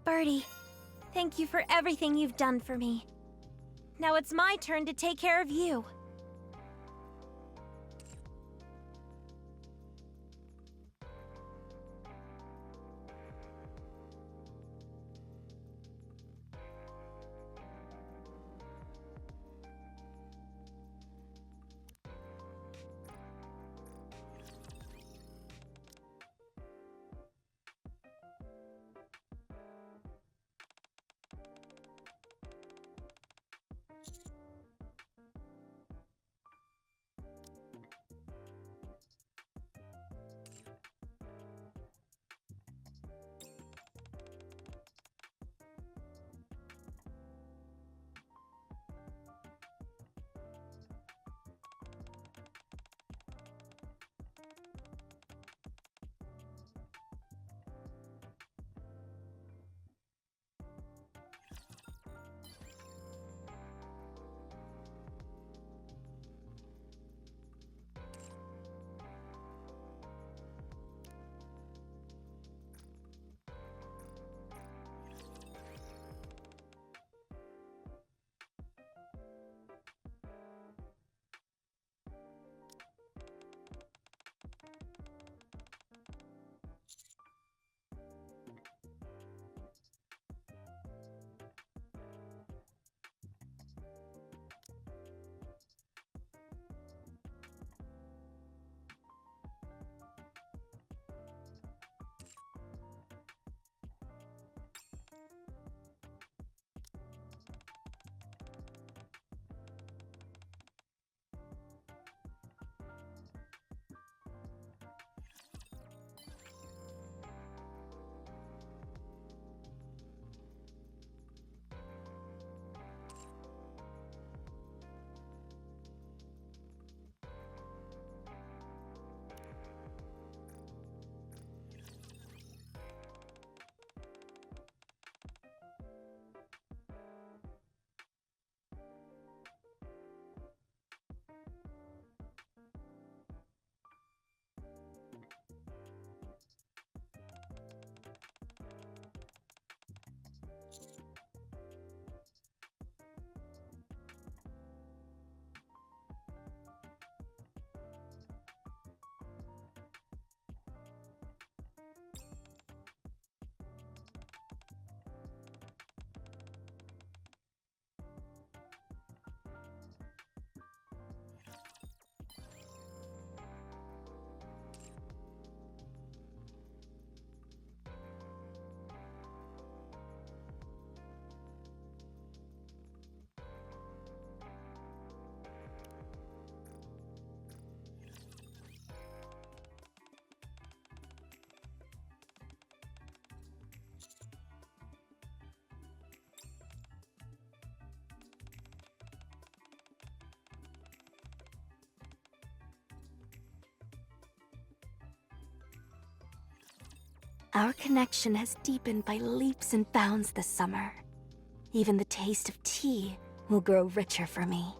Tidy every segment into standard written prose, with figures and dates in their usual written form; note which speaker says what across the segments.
Speaker 1: Birdie, thank you for everything you've done for me. Now it's my turn to take care of you.
Speaker 2: Our connection has deepened by leaps and bounds this summer. Even the taste of tea will grow richer for me.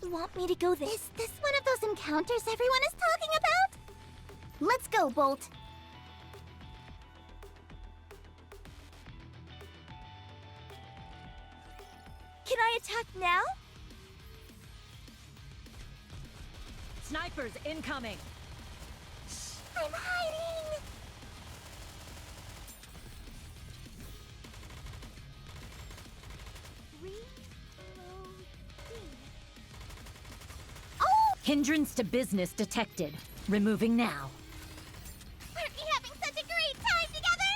Speaker 2: Want me to go there?
Speaker 3: Is this one of those encounters everyone is talking about? Let's go, Bolt.
Speaker 2: Can I attack now?
Speaker 4: Snipers incoming!
Speaker 3: I'm hiding! Oh!
Speaker 4: Hindrance to business detected. Removing now.
Speaker 3: Aren't we having such a great time together?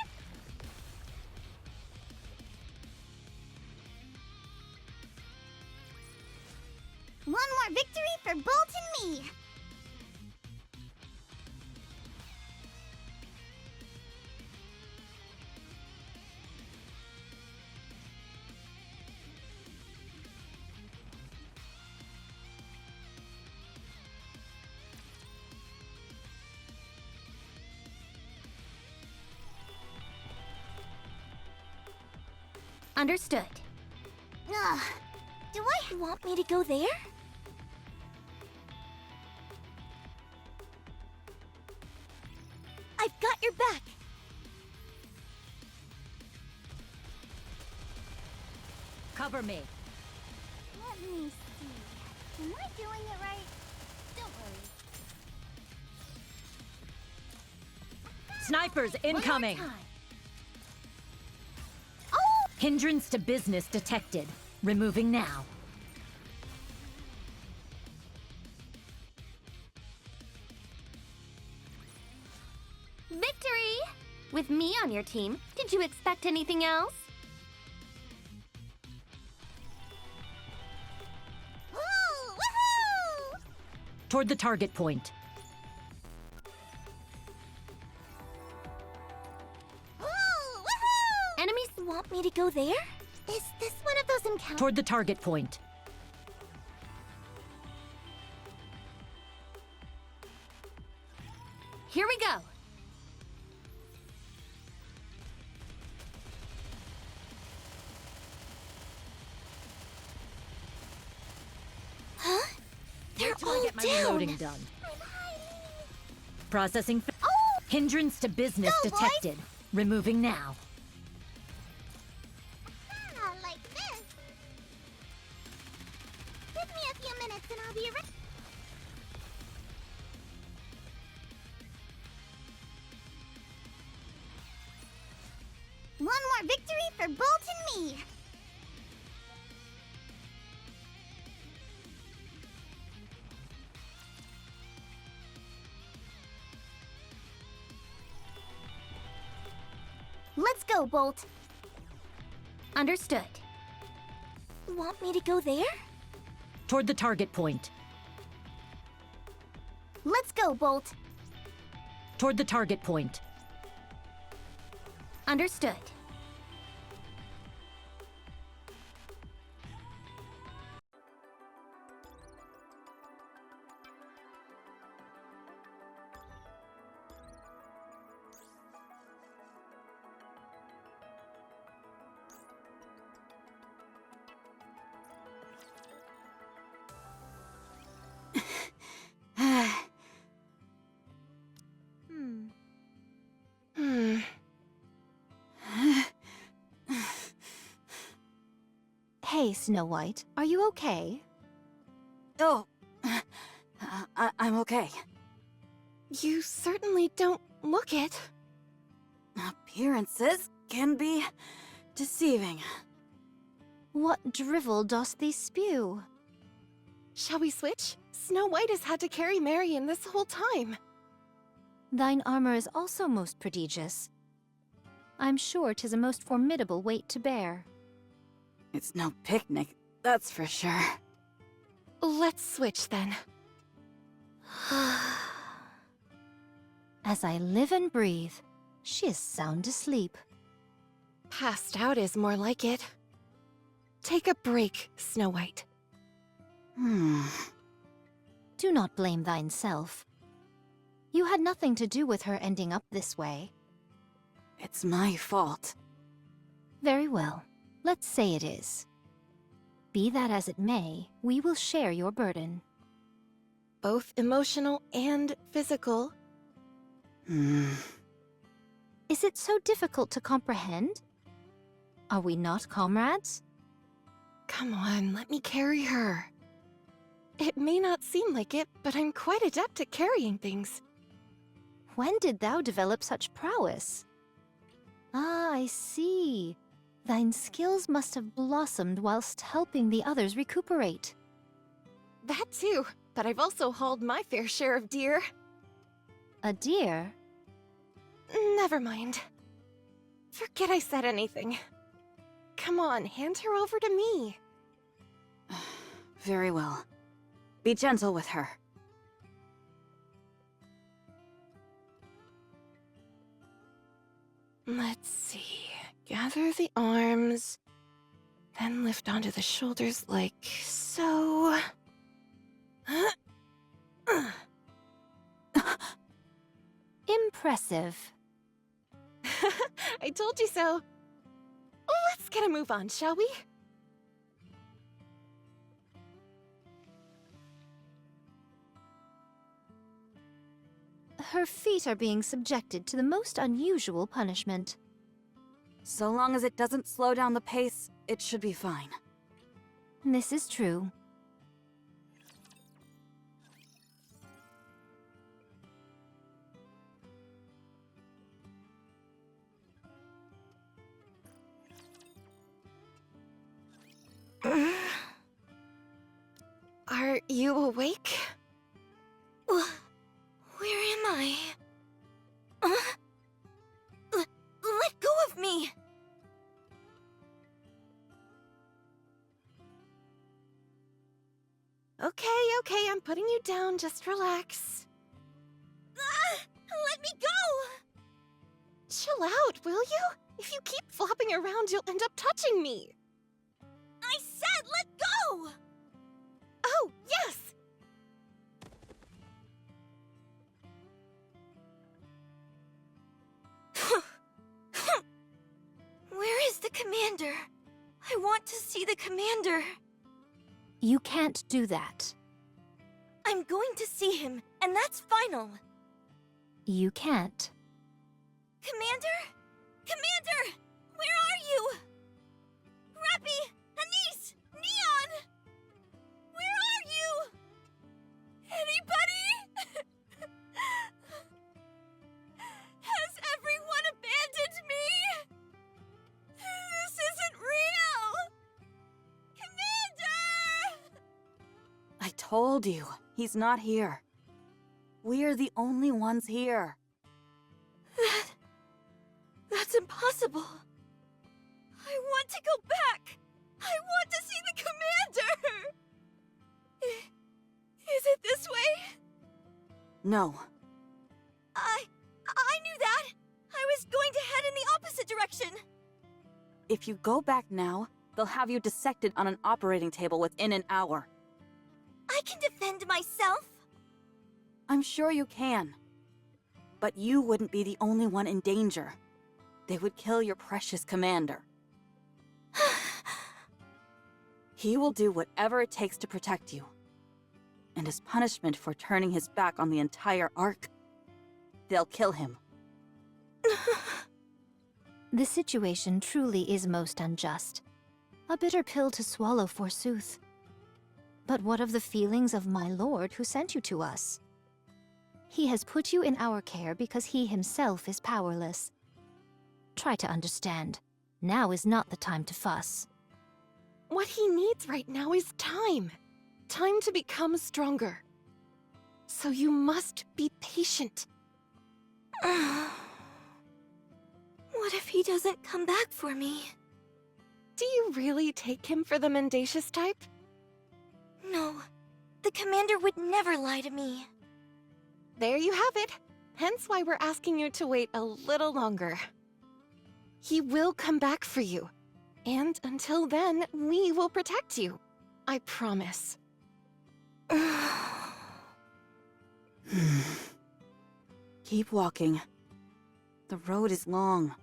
Speaker 3: One more victory for Bolt and me!
Speaker 2: Understood.
Speaker 3: Ugh. Do I
Speaker 2: Want me to go there? I've got your back.
Speaker 4: Cover me.
Speaker 3: Let me see. Am I doing it right? Don't worry.
Speaker 4: Snipers incoming!
Speaker 3: One more time.
Speaker 4: Hindrance to business detected. Removing now.
Speaker 3: Victory! With me on your team, did you expect anything else? Woo! Woohoo!
Speaker 4: Toward the target point.
Speaker 3: Woo! Woohoo!
Speaker 2: Enemies want me to go there?
Speaker 3: Is this one of those encounters?
Speaker 4: Toward the target point.
Speaker 3: Here we go!
Speaker 2: Huh? They're
Speaker 4: Wait till I
Speaker 2: all
Speaker 4: get my
Speaker 2: down.
Speaker 4: reloading done. Processing.
Speaker 3: Oh!
Speaker 4: Hindrance to business
Speaker 3: Go, boys.
Speaker 4: detected. Removing now.
Speaker 3: Like this. Give me a few minutes and I'll be ready. One more victory for Bolt and me. Let's go, Bolt. Understood.
Speaker 2: Want me to go there?
Speaker 4: Toward the target point.
Speaker 3: Let's go, Bolt.
Speaker 4: Toward the target point.
Speaker 3: Understood.
Speaker 2: Hey, Snow White, are you okay?
Speaker 5: Oh, I'm okay.
Speaker 6: You certainly don't look it.
Speaker 5: Appearances can be deceiving.
Speaker 2: What drivel dost thee spew?
Speaker 6: Shall we switch? Snow White has had to carry Marion this whole time.
Speaker 2: Thine armor is also most prodigious. I'm sure 'tis a most formidable weight to bear.
Speaker 5: It's no picnic, that's for sure.
Speaker 6: Let's switch then.
Speaker 2: As I live and breathe, she is sound asleep.
Speaker 6: Passed out is more like it. Take a break, Snow White.
Speaker 2: Do not blame thyself. You had nothing to do with her ending up this way.
Speaker 5: It's my fault.
Speaker 2: Very well. Let's say it is. Be that as it may, we will share your burden.
Speaker 6: Both emotional and physical.
Speaker 2: Is it so difficult to comprehend? Are we not comrades?
Speaker 6: Come on, let me carry her. It may not seem like it, but I'm quite adept at carrying things.
Speaker 2: When did thou develop such prowess? Ah, I see. Thine skills must have blossomed whilst helping the others recuperate.
Speaker 6: That too, but I've also hauled my fair share of deer.
Speaker 2: A deer?
Speaker 6: Never mind. Forget I said anything. Come on, hand her over to me.
Speaker 5: Very well. Be gentle with her.
Speaker 6: Let's see. Gather the arms, then lift onto the shoulders like so.
Speaker 2: Impressive.
Speaker 6: I told you so. Let's get a move on, shall we?
Speaker 2: Her feet are being subjected to the most unusual punishment.
Speaker 5: So long as it doesn't slow down the pace, it should be fine.
Speaker 2: This is true.
Speaker 6: Are you awake?
Speaker 1: Where am I? Let go of me!
Speaker 6: Okay, I'm putting you down. Just relax.
Speaker 1: Let me go!
Speaker 6: Chill out, will you? If you keep flopping around, you'll end up touching me.
Speaker 1: I said let go!
Speaker 6: Oh, yes!
Speaker 1: Where is the commander? I want to see the commander.
Speaker 2: You can't do that.
Speaker 1: I'm going to see him, and that's final.
Speaker 2: You can't.
Speaker 1: Commander? Commander! Where are you? Rappy! Anise! Neon! Where are you? Anybody? Has everyone abandoned me? This isn't real! Commander!
Speaker 5: I told you, he's not here. We're the only ones here.
Speaker 1: That's impossible. I want to go back. I want to see the commander. Is it this way?
Speaker 5: No.
Speaker 1: I knew that. I was going to head in the opposite direction.
Speaker 5: If you go back now, they'll have you dissected on an operating table within an hour.
Speaker 1: I can defend myself.
Speaker 5: I'm sure you can. But you wouldn't be the only one in danger. They would kill your precious commander. He will do whatever it takes to protect you. And as punishment for turning his back on the entire Ark, they'll kill him.
Speaker 2: The situation truly is most unjust. A bitter pill to swallow, forsooth. But what of the feelings of my lord who sent you to us? He has put you in our care because he himself is powerless. Try to understand. Now is not the time to fuss.
Speaker 6: What he needs right now is time. Time to become stronger. So you must be patient.
Speaker 1: What if he doesn't come back for me?
Speaker 6: Do you really take him for the mendacious type?
Speaker 1: No. The commander would never lie to me.
Speaker 6: There you have it. Hence why we're asking you to wait a little longer. He will come back for you. And until then, we will protect you. I promise.
Speaker 5: Keep walking. The road is long.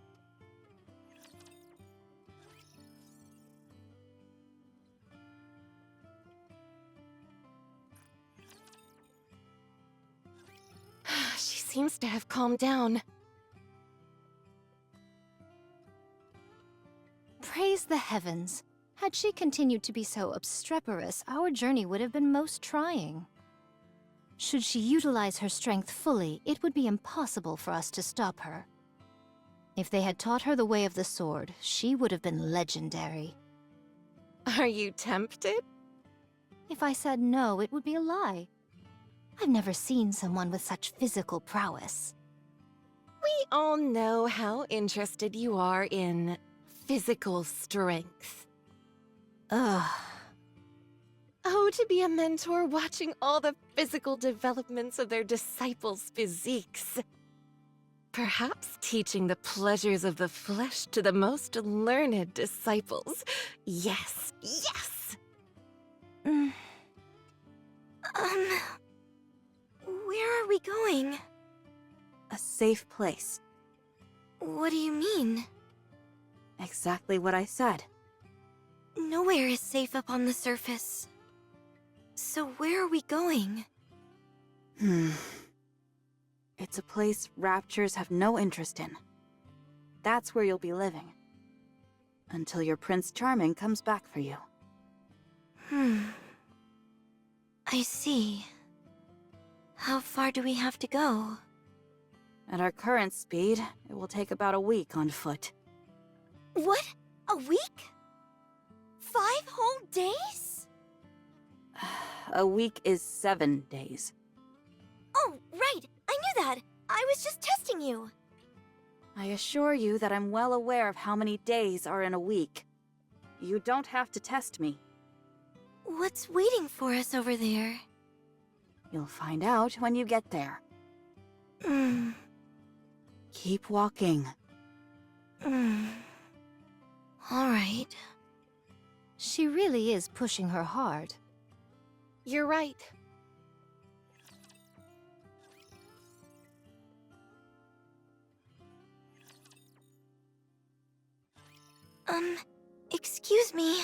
Speaker 6: seems to have calmed down.
Speaker 2: Praise the heavens. Had she continued to be so obstreperous, our journey would have been most trying. Should she utilize her strength fully, it would be impossible for us to stop her. If they had taught her the way of the sword, she would have been legendary.
Speaker 6: Are you tempted?
Speaker 2: If I said no, it would be a lie. I've never seen someone with such physical prowess.
Speaker 6: We all know how interested you are in physical strength.
Speaker 2: Ugh.
Speaker 6: Oh, to be a mentor watching all the physical developments of their disciples' physiques. Perhaps teaching the pleasures of the flesh to the most learned disciples. Yes, yes!
Speaker 1: Where are we going?
Speaker 5: A safe place.
Speaker 1: What do you mean?
Speaker 5: Exactly what I said.
Speaker 1: Nowhere is safe up on the surface. So where are we going?
Speaker 5: It's a place raptures have no interest in. That's where you'll be living. Until your Prince Charming comes back for you.
Speaker 1: I see. How far do we have to go?
Speaker 5: At our current speed, it will take about a week on foot.
Speaker 1: What? A week? 5 whole days?
Speaker 5: A week is 7 days.
Speaker 1: Oh, right! I knew that! I was just testing you!
Speaker 5: I assure you that I'm well aware of how many days are in a week. You don't have to test me.
Speaker 1: What's waiting for us over there?
Speaker 5: You'll find out when you get there. Keep walking.
Speaker 1: Alright.
Speaker 2: She really is pushing her hard.
Speaker 6: You're right.
Speaker 1: Excuse me.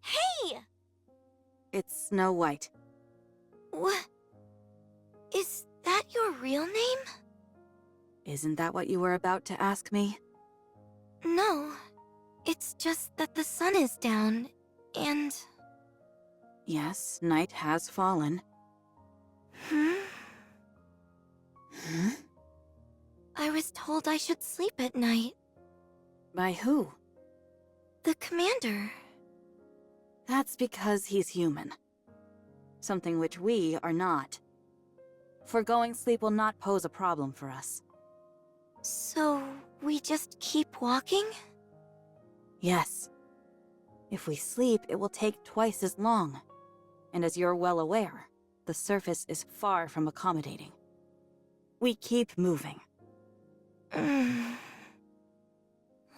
Speaker 1: Hey!
Speaker 5: It's Snow White.
Speaker 1: What? Is that your real name?
Speaker 5: Isn't that what you were about to ask me?
Speaker 1: No. It's just that the sun is down, and...
Speaker 5: Yes, night has fallen.
Speaker 1: Hmm?
Speaker 5: Hmm?
Speaker 1: I was told I should sleep at night.
Speaker 5: By who?
Speaker 1: The commander.
Speaker 5: That's because he's human. Something which we are not. Foregoing sleep will not pose a problem for us.
Speaker 1: So, we just keep walking?
Speaker 5: Yes. If we sleep, it will take twice as long. And as you're well aware, the surface is far from accommodating. We keep moving.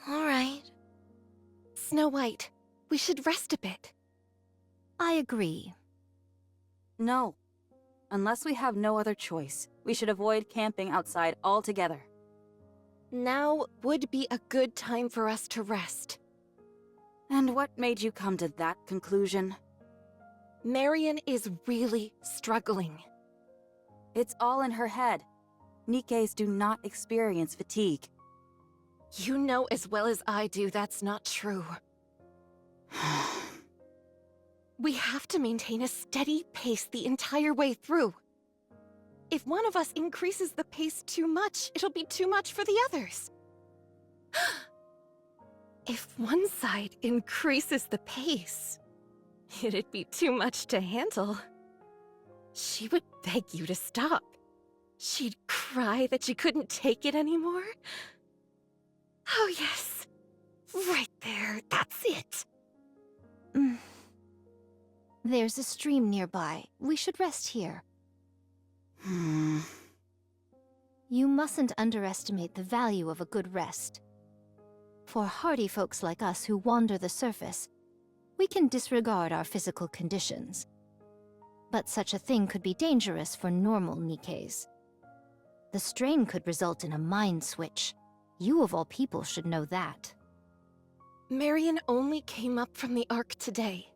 Speaker 1: Alright.
Speaker 6: Snow White, we should rest a bit.
Speaker 2: I agree.
Speaker 5: No. Unless we have no other choice, we should avoid camping outside altogether.
Speaker 6: Now would be a good time for us to rest.
Speaker 5: And what made you come to that conclusion?
Speaker 6: Marion is really struggling.
Speaker 5: It's all in her head. Nikes do not experience fatigue.
Speaker 6: You know as well as I do that's not true. We have to maintain a steady pace the entire way through. If one of us increases the pace too much, it'll be too much for the others. If one side increases the pace, it'd be too much to handle. She would beg you to stop. She'd cry that she couldn't take it anymore. Oh yes, right there, that's it.
Speaker 2: There's a stream nearby. We should rest here. You mustn't underestimate the value of a good rest. For hardy folks like us who wander the surface, we can disregard our physical conditions. But such a thing could be dangerous for normal Nikkes. The strain could result in a mind switch. You of all people should know that.
Speaker 6: Marion only came up from the Ark today.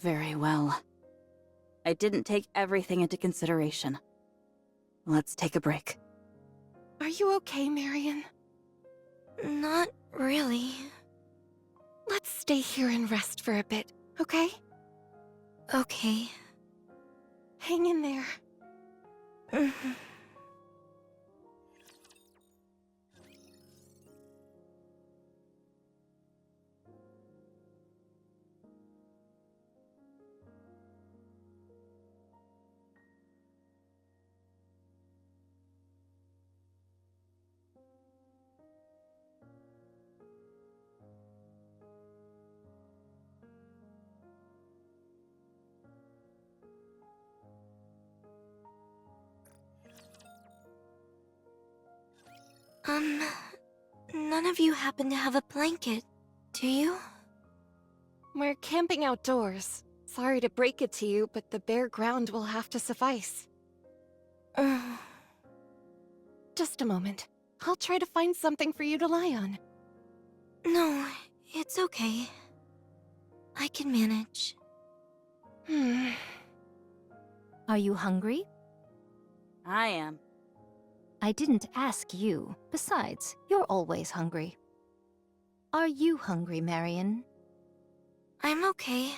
Speaker 5: Very well. I didn't take everything into consideration. Let's take a break.
Speaker 6: Are you okay, Marion?
Speaker 1: Not really.
Speaker 6: Let's stay here and rest for a bit, okay?
Speaker 1: Okay.
Speaker 6: Hang in there.
Speaker 1: None of you happen to have a blanket, do you?
Speaker 6: We're camping outdoors. Sorry to break it to you, but the bare ground will have to suffice. Just a moment. I'll try to find something for you to lie on.
Speaker 1: No, it's okay. I can manage.
Speaker 2: Are you hungry?
Speaker 5: I am.
Speaker 2: I didn't ask you. Besides, you're always hungry. Are you hungry, Marion?
Speaker 1: I'm okay.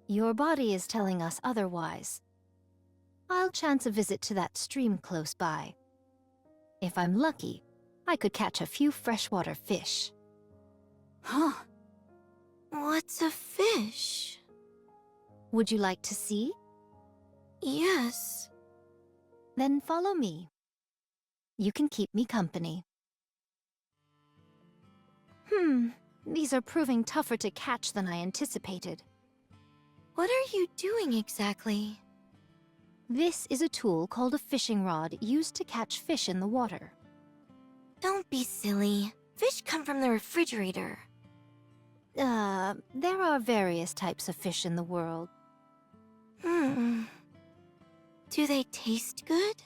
Speaker 2: Your body is telling us otherwise. I'll chance a visit to that stream close by. If I'm lucky, I could catch a few freshwater fish.
Speaker 5: Huh.
Speaker 1: What's a fish?
Speaker 2: Would you like to see?
Speaker 1: Yes.
Speaker 2: Then follow me. You can keep me company. These are proving tougher to catch than I anticipated.
Speaker 1: What are you doing exactly?
Speaker 2: This is a tool called a fishing rod used to catch fish in the water.
Speaker 1: Don't be silly. Fish come from the refrigerator.
Speaker 2: There are various types of fish in the world.
Speaker 1: Do they taste good?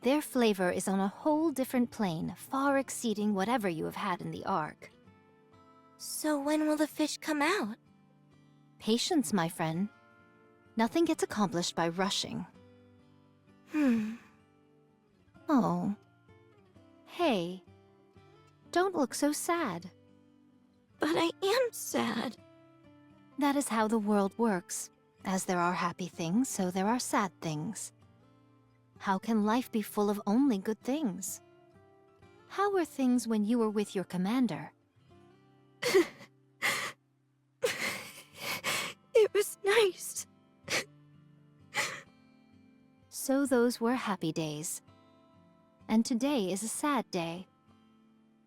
Speaker 2: Their flavor is on a whole different plane, far exceeding whatever you have had in the Ark.
Speaker 1: So when will the fish come out?
Speaker 2: Patience, my friend. Nothing gets accomplished by rushing. Oh. Hey. Don't look so sad.
Speaker 1: But I am sad.
Speaker 2: That is how the world works. As there are happy things, so there are sad things. How can life be full of only good things? How were things when you were with your commander?
Speaker 1: It was nice.
Speaker 2: So those were happy days. And today is a sad day.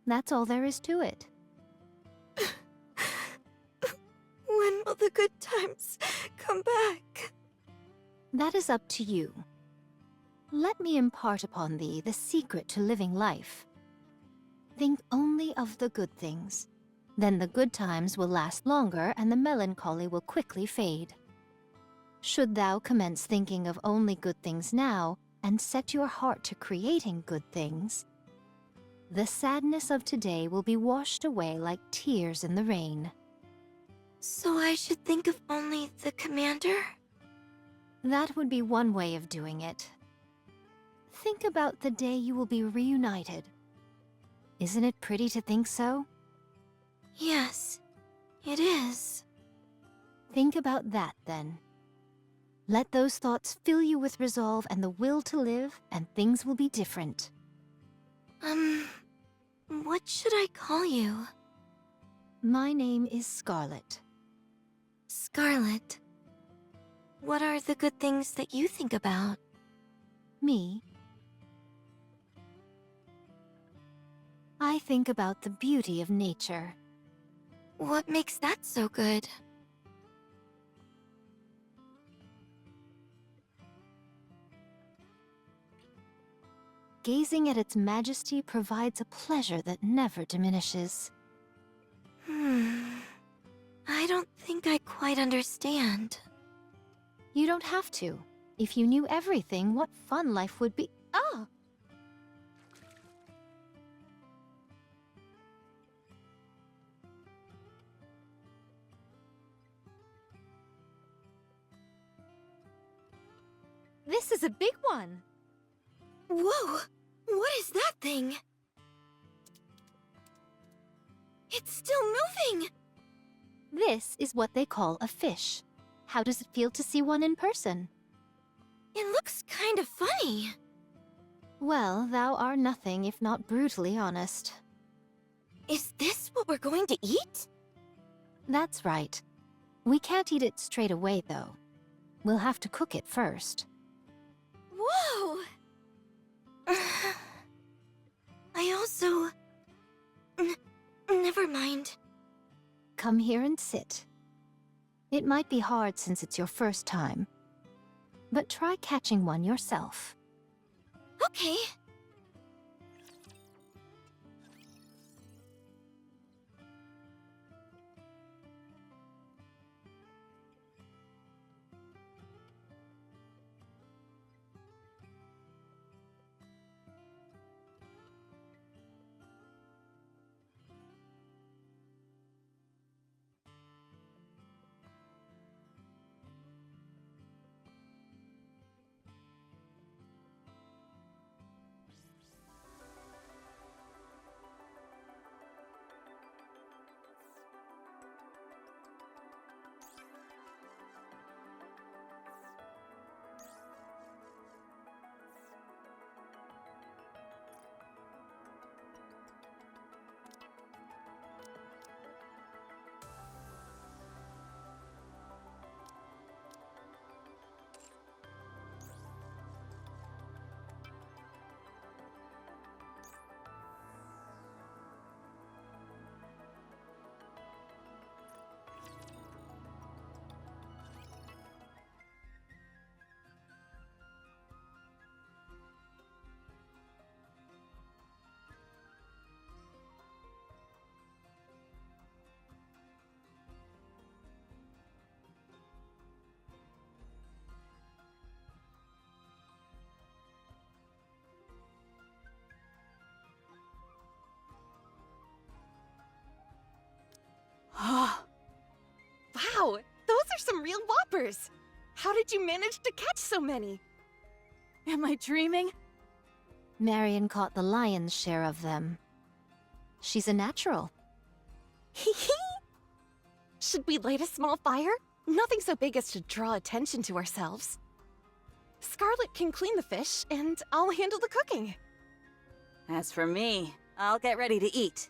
Speaker 2: That's all there is to it.
Speaker 1: When will the good times come back?
Speaker 2: That is up to you. Let me impart upon thee the secret to living life. Think only of the good things. Then the good times will last longer and the melancholy will quickly fade. Should thou commence thinking of only good things now and set your heart to creating good things, the sadness of today will be washed away like tears in the rain.
Speaker 1: So I should think of only the commander?
Speaker 2: That would be one way of doing it. Think about the day you will be reunited. Isn't it pretty to think so?
Speaker 1: Yes, it is.
Speaker 2: Think about that, then. Let those thoughts fill you with resolve and the will to live, and things will be different.
Speaker 1: What should I call you?
Speaker 2: My name is Scarlet.
Speaker 1: Scarlet. What are the good things that you think about?
Speaker 2: Me? I think about the beauty of nature.
Speaker 1: What makes that so good?
Speaker 2: Gazing at its majesty provides a pleasure that never diminishes.
Speaker 1: I don't think I quite understand.
Speaker 2: You don't have to. If you knew everything, what fun life would be. Oh! This is a big one!
Speaker 1: Whoa! What is that thing? It's still moving!
Speaker 2: This is what they call a fish. How does it feel to see one in person?
Speaker 1: It looks kind of funny.
Speaker 2: Well, thou art nothing if not brutally honest.
Speaker 1: Is this what we're going to eat?
Speaker 2: That's right. We can't eat it straight away, though. We'll have to cook it first.
Speaker 1: Whoa! I also... Never mind.
Speaker 2: Come here and sit. It might be hard since it's your first time, but try catching one yourself.
Speaker 1: Okay.
Speaker 6: Wow, those are some real whoppers! How did you manage to catch so many?
Speaker 5: Am I dreaming?
Speaker 2: Marion caught the lion's share of them. She's a natural.
Speaker 6: Should we light a small fire? Nothing so big as to draw attention to ourselves. Scarlet can clean the fish, and I'll handle the cooking.
Speaker 5: As for me, I'll get ready to eat.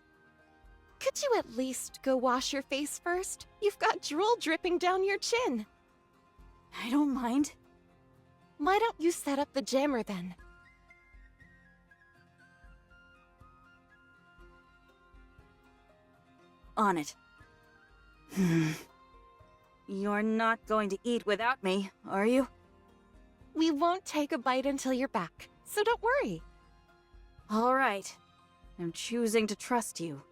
Speaker 6: Could you at least go wash your face first? You've got drool dripping down your chin.
Speaker 5: I don't mind.
Speaker 6: Why don't you set up the jammer then?
Speaker 5: On it. You're not going to eat without me, are you?
Speaker 6: We won't take a bite until you're back, so don't worry.
Speaker 5: All right. I'm choosing to trust you.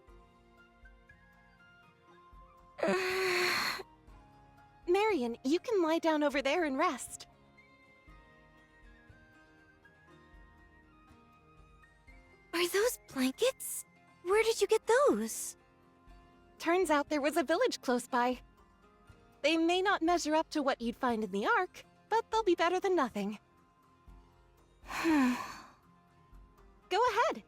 Speaker 6: Marion, you can lie down over there and rest.
Speaker 1: Are those blankets? Where did you get those?
Speaker 6: Turns out there was a village close by. They may not measure up to what you'd find in the Ark, but they'll be better than nothing. Go ahead.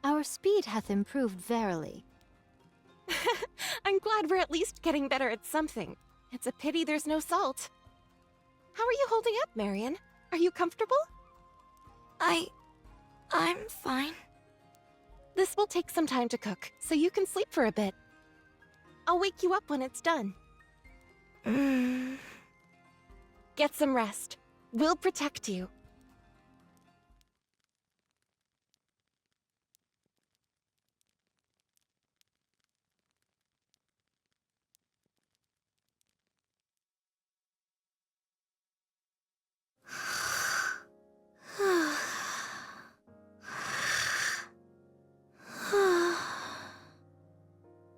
Speaker 2: Our speed hath improved verily.
Speaker 6: I'm glad we're at least getting better at something. It's a pity there's no salt. How are you holding up, Marion? Are you comfortable?
Speaker 1: I'm fine.
Speaker 6: This will take some time to cook, so you can sleep for a bit. I'll wake you up when it's done. Get some rest. We'll protect you.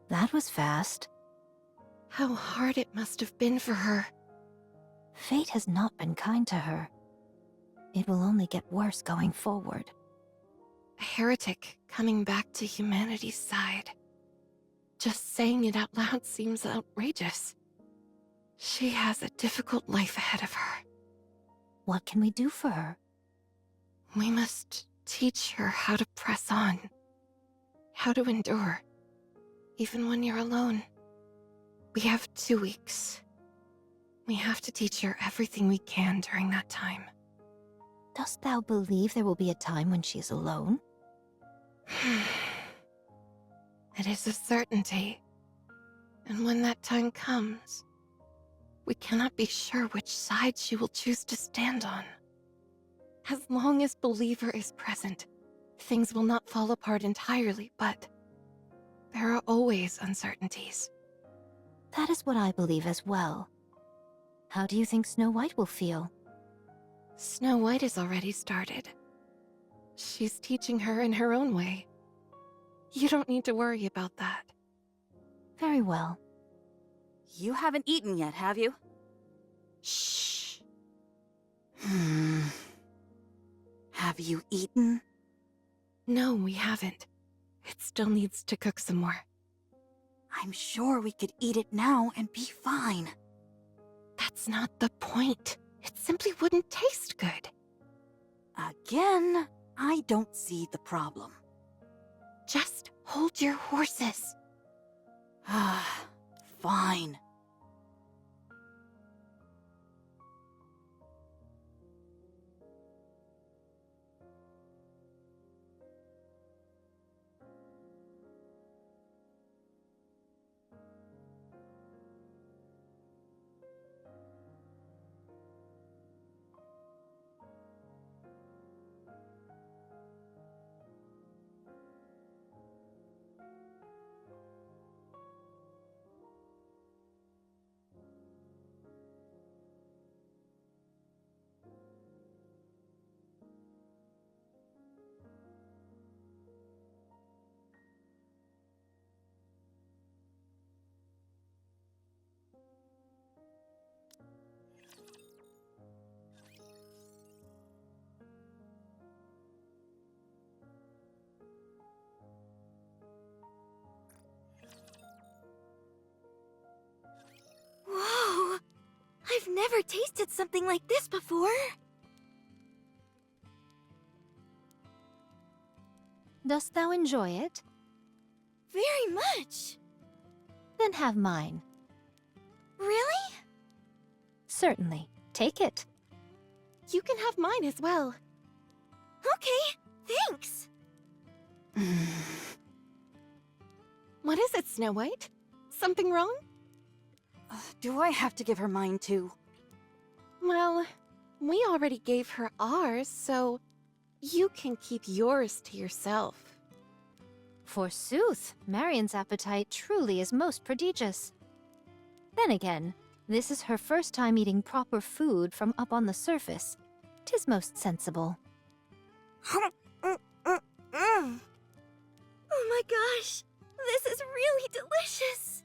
Speaker 2: That was fast.
Speaker 6: How hard it must have been for her.
Speaker 2: Fate has not been kind to her. It will only get worse going forward.
Speaker 6: A heretic coming back to humanity's side. Just saying it out loud seems outrageous. She has a difficult life ahead of her.
Speaker 2: What can we do for her?
Speaker 6: We must teach her how to press on. How to endure. Even when you're alone. We have 2 weeks. We have to teach her everything we can during that time.
Speaker 2: Dost thou believe there will be a time when she is alone?
Speaker 6: It is a certainty. And when that time comes, we cannot be sure which side she will choose to stand on. As long as Believer is present, things will not fall apart entirely, but there are always uncertainties.
Speaker 2: That is what I believe as well. How do you think Snow White will feel?
Speaker 6: Snow White has already started. She's teaching her in her own way. You don't need to worry about that.
Speaker 2: Very well.
Speaker 5: You haven't eaten yet, have you?
Speaker 6: Shh.
Speaker 5: Have you eaten?
Speaker 6: No, we haven't. It still needs to cook some more.
Speaker 5: I'm sure we could eat it now and be fine.
Speaker 6: That's not the point. It simply wouldn't taste good.
Speaker 5: Again, I don't see the problem.
Speaker 6: Just hold your horses.
Speaker 5: Fine.
Speaker 1: Whoa! I've never tasted something like this before.
Speaker 2: Dost thou enjoy it?
Speaker 1: Very much.
Speaker 2: Then have mine.
Speaker 1: Really?
Speaker 2: Certainly. Take it.
Speaker 6: You can have mine as well.
Speaker 1: Okay, thanks.
Speaker 6: What is it, Snow White? Something wrong?
Speaker 5: Do I have to give her mine too?
Speaker 6: Well, we already gave her ours, so you can keep yours to yourself.
Speaker 2: Forsooth, Marion's appetite truly is most prodigious. Then again, this is her first time eating proper food from up on the surface. 'Tis most sensible.
Speaker 1: Oh my gosh, this is really delicious.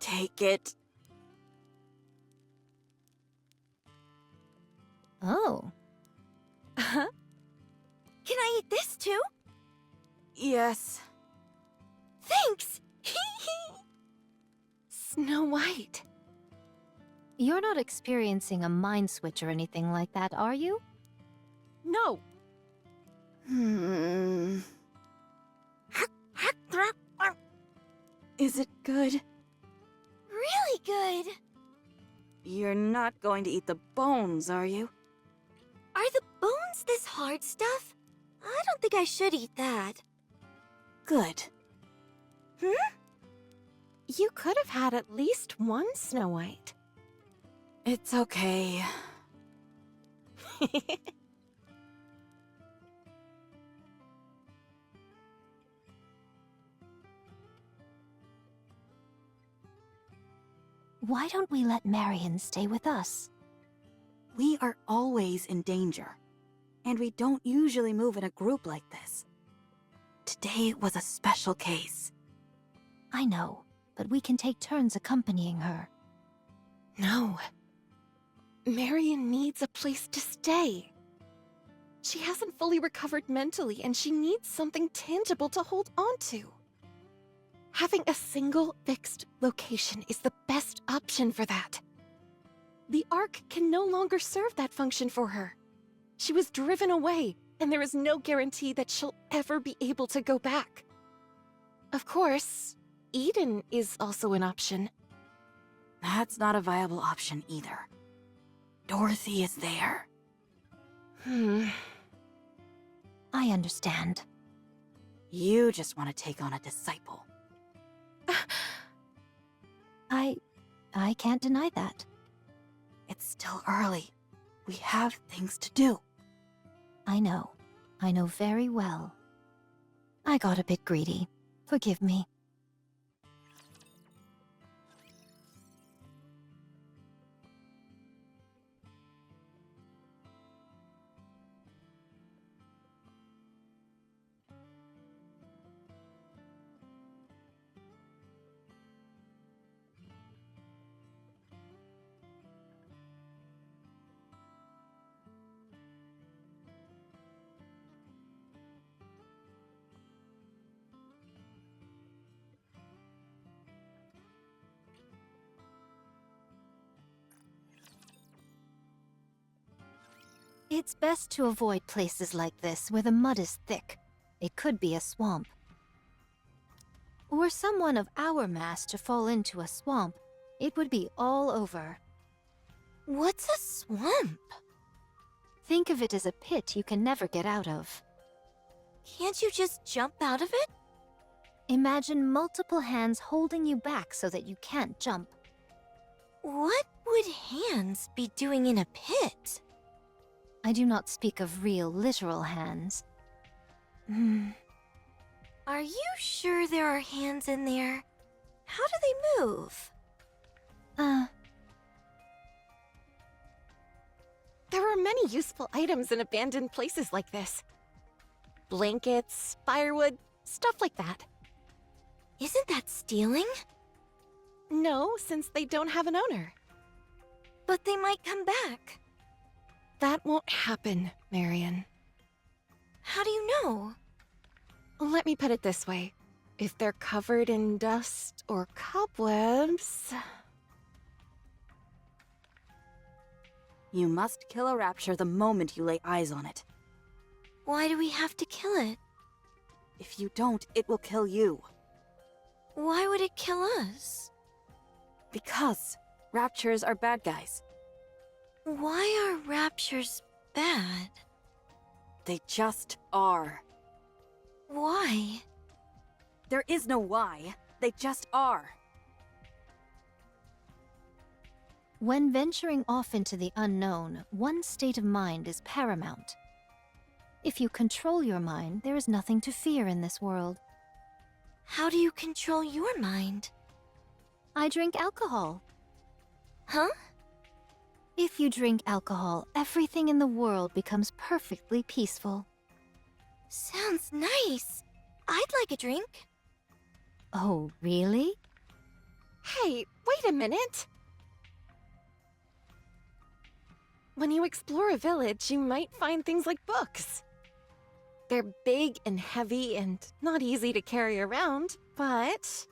Speaker 5: Take it.
Speaker 2: Oh.
Speaker 1: Can I eat this too?
Speaker 5: Yes.
Speaker 1: Thanks.
Speaker 6: Snow White.
Speaker 2: You're not experiencing a mind switch or anything like that, are you?
Speaker 6: No.
Speaker 5: Is it good?
Speaker 1: good.
Speaker 5: You're not going to eat the bones, are you?
Speaker 1: Are the bones this hard stuff? I don't think I should eat that.
Speaker 5: Good.
Speaker 6: You could have had at least one Snow White.
Speaker 5: It's okay.
Speaker 2: Why don't we let Marion stay with us?
Speaker 5: We are always in danger, and we don't usually move in a group like this. Today was a special case.
Speaker 2: I know, but we can take turns accompanying her.
Speaker 6: No. Marion needs a place to stay. She hasn't fully recovered mentally, and she needs something tangible to hold on to. Having a single fixed location is the best option for that. The Ark can no longer serve that function for her. She was driven away, and there is no guarantee that she'll ever be able to go back. Of course, Eden is also an option.
Speaker 5: That's not a viable option either. Dorothy is there.
Speaker 2: I understand.
Speaker 5: You just want to take on a disciple.
Speaker 2: I can't deny that.
Speaker 5: It's still early. We have things to do.
Speaker 2: I know. I know very well. I got a bit greedy. Forgive me. It's best to avoid places like this where the mud is thick. It could be a swamp. Were someone of our mass to fall into a swamp, it would be all over.
Speaker 1: What's a swamp?
Speaker 2: Think of it as a pit you can never get out of.
Speaker 1: Can't you just jump out of it?
Speaker 2: Imagine multiple hands holding you back so that you can't jump.
Speaker 1: What would hands be doing in a pit?
Speaker 2: I do not speak of real, literal hands.
Speaker 1: Are you sure there are hands in there? How do they move?
Speaker 6: There are many useful items in abandoned places like this. Blankets, firewood, stuff like that.
Speaker 1: Isn't that stealing?
Speaker 6: No, since they don't have an owner.
Speaker 1: But they might come back.
Speaker 6: That won't happen, Marion.
Speaker 1: How do you know?
Speaker 6: Let me put it this way. If they're covered in dust or cobwebs...
Speaker 5: You must kill a rapture the moment you lay eyes on it.
Speaker 1: Why do we have to kill it?
Speaker 5: If you don't, it will kill you.
Speaker 1: Why would it kill us?
Speaker 5: Because raptures are bad guys.
Speaker 1: Why are raptures bad?
Speaker 5: They just are.
Speaker 1: Why?
Speaker 5: There is no why. They just are.
Speaker 2: When venturing off into the unknown, one state of mind is paramount. If you control your mind, there is nothing to fear in this world.
Speaker 1: How do you control your mind?
Speaker 2: I drink alcohol.
Speaker 1: Huh?
Speaker 2: If you drink alcohol, everything in the world becomes perfectly peaceful.
Speaker 1: Sounds nice. I'd like a drink.
Speaker 2: Oh, really?
Speaker 6: Hey, wait a minute! When you explore a village, you might find things like books. They're big and heavy and not easy to carry around, but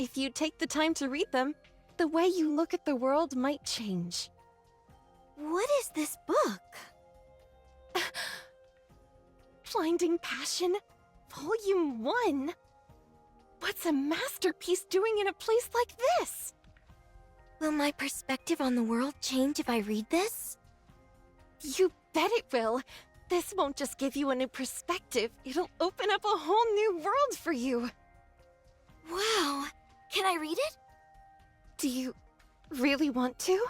Speaker 6: if you take the time to read them, the way you look at the world might change.
Speaker 1: What is this book?
Speaker 6: Blinding Passion, Volume 1? What's a masterpiece doing in a place like this?
Speaker 1: Will my perspective on the world change if I read this?
Speaker 6: You bet it will. This won't just give you a new perspective, it'll open up a whole new world for you.
Speaker 1: Wow. Can I read it?
Speaker 6: Do you really want to?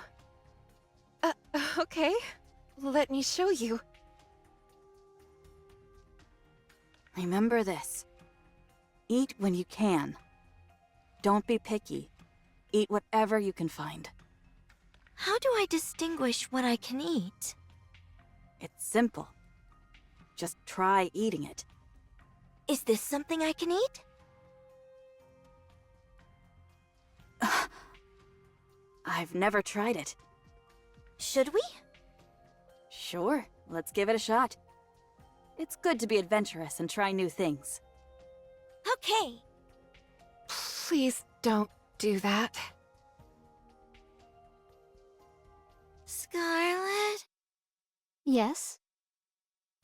Speaker 6: Okay. Let me show you.
Speaker 5: Remember this. Eat when you can. Don't be picky. Eat whatever you can find.
Speaker 1: How do I distinguish what I can eat?
Speaker 5: It's simple. Just try eating it.
Speaker 1: Is this something I can eat?
Speaker 5: I've never tried it.
Speaker 1: Should we?
Speaker 5: Sure, let's give it a shot. It's good to be adventurous and try new things.
Speaker 1: Okay.
Speaker 6: Please don't do that.
Speaker 1: Scarlet,
Speaker 2: Yes?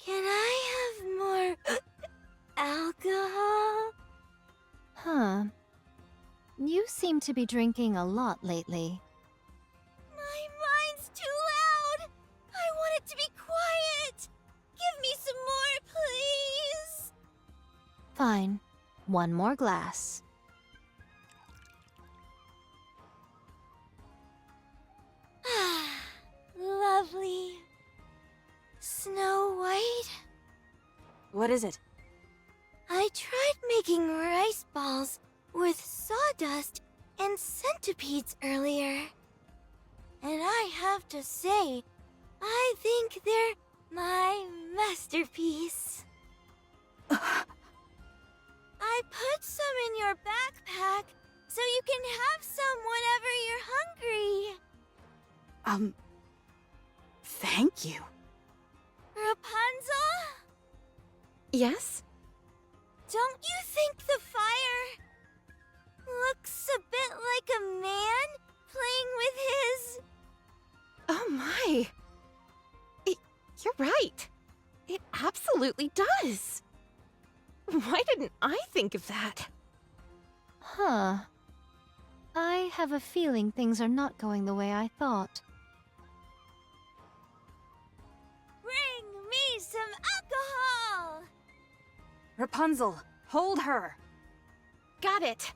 Speaker 1: can I have more alcohol?
Speaker 2: Huh. You seem to be drinking a lot lately.
Speaker 1: My mind's too loud. I want it to be quiet. Give me some more, please.
Speaker 2: Fine. One more glass.
Speaker 1: Lovely. Snow White?
Speaker 5: What is it?
Speaker 1: I tried making rice balls with sawdust and centipedes earlier. And I have to say, I think they're my masterpiece. I put some in your backpack so you can have some whenever you're hungry.
Speaker 5: Thank you.
Speaker 1: Rapunzel?
Speaker 6: Yes?
Speaker 1: Don't you think the fire looks a bit like a man playing with his...
Speaker 6: Oh my! You're right. It absolutely does. Why didn't I think of that?
Speaker 2: Huh. I have a feeling things are not going the way I thought.
Speaker 1: Bring me some alcohol!
Speaker 5: Rapunzel, hold her.
Speaker 6: Got it.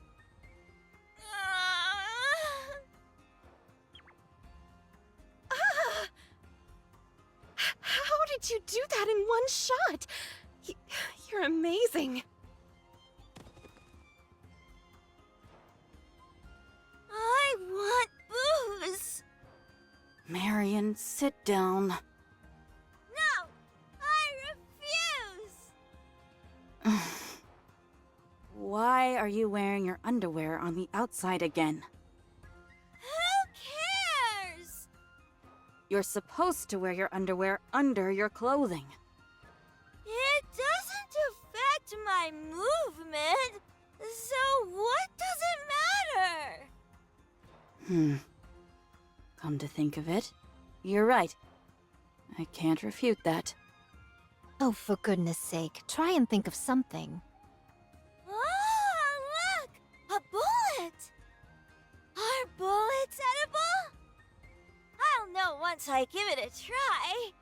Speaker 6: How did you do that in one shot? You're amazing.
Speaker 1: I want booze!
Speaker 5: Marion, sit down.
Speaker 1: No! I refuse!
Speaker 5: Why are you wearing your underwear on the outside again?
Speaker 1: Who cares?
Speaker 5: You're supposed to wear your underwear under your clothing.
Speaker 1: It doesn't affect my movement, so what does it matter?
Speaker 5: Come to think of it, you're right. I can't refute that.
Speaker 2: Oh, for goodness sake, try and think of something.
Speaker 1: Oh, look! A bullet! Are bullets edible? I'll know once I give it a try.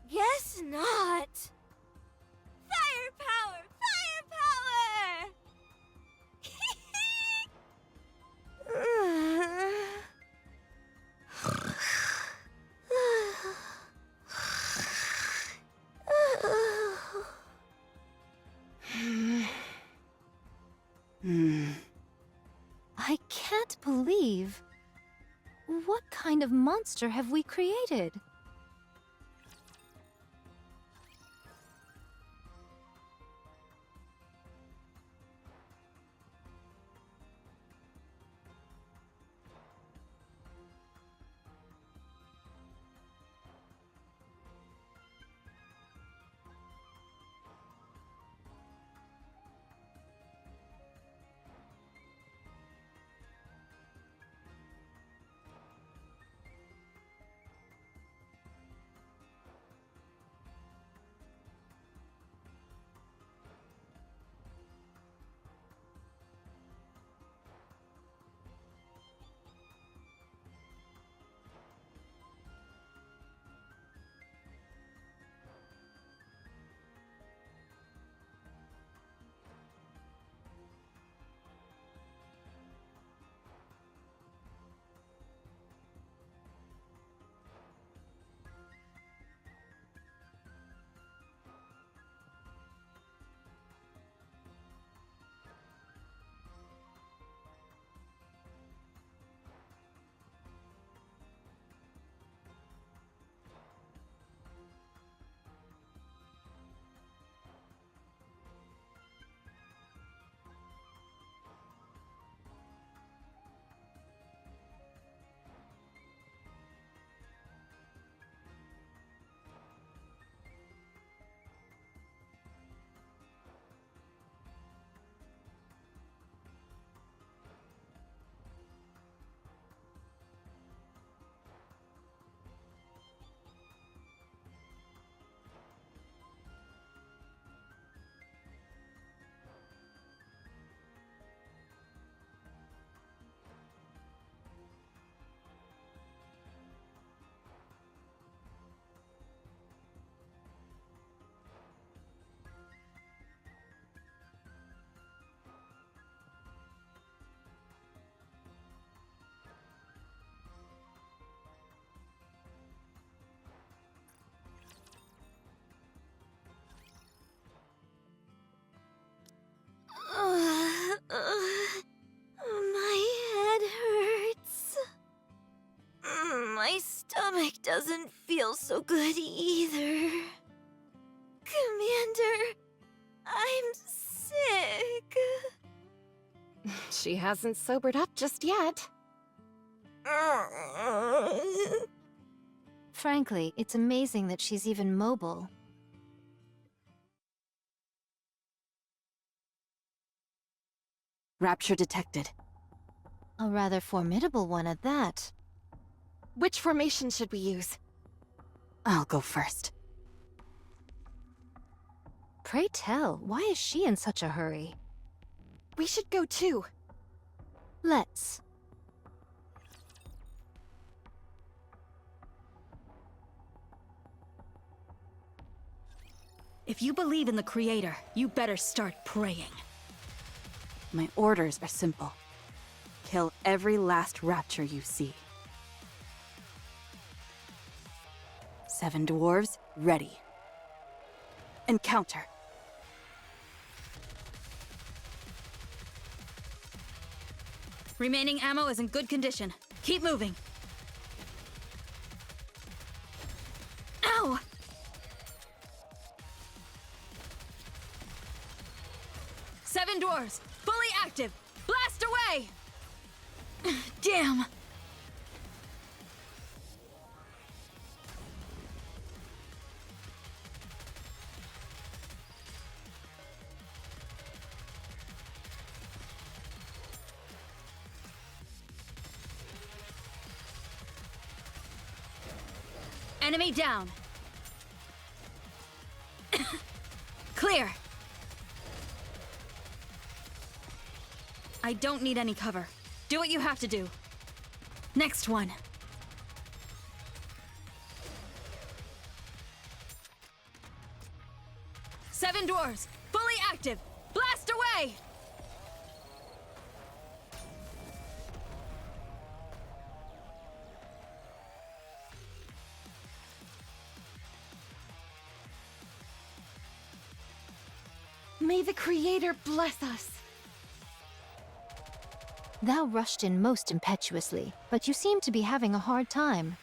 Speaker 1: Guess not. Firepower! Firepower!
Speaker 2: I can't believe... What kind of monster have we created?
Speaker 1: feel so good either. Commander, I'm sick.
Speaker 6: She hasn't sobered up just yet.
Speaker 2: Frankly, it's amazing that she's even mobile.
Speaker 5: Rapture detected.
Speaker 2: A rather formidable one at that.
Speaker 6: Which formation should we use?
Speaker 5: I'll go first.
Speaker 2: Pray tell, why is she in such a hurry?
Speaker 6: We should go too.
Speaker 2: Let's.
Speaker 7: If you believe in the Creator, you better start praying.
Speaker 5: My orders are simple. Kill every last rapture you see. 7 dwarves, ready. Encounter.
Speaker 7: Remaining ammo is in good condition. Keep moving. Ow! Seven dwarves, fully active. Blast away! Damn! Enemy down. Clear. I don't need any cover. Do what you have to do. Next one. Seven dwarves, fully active. Blast away!
Speaker 6: May the Creator bless us.
Speaker 2: Thou rushed in most impetuously, but you seem to be having a hard time.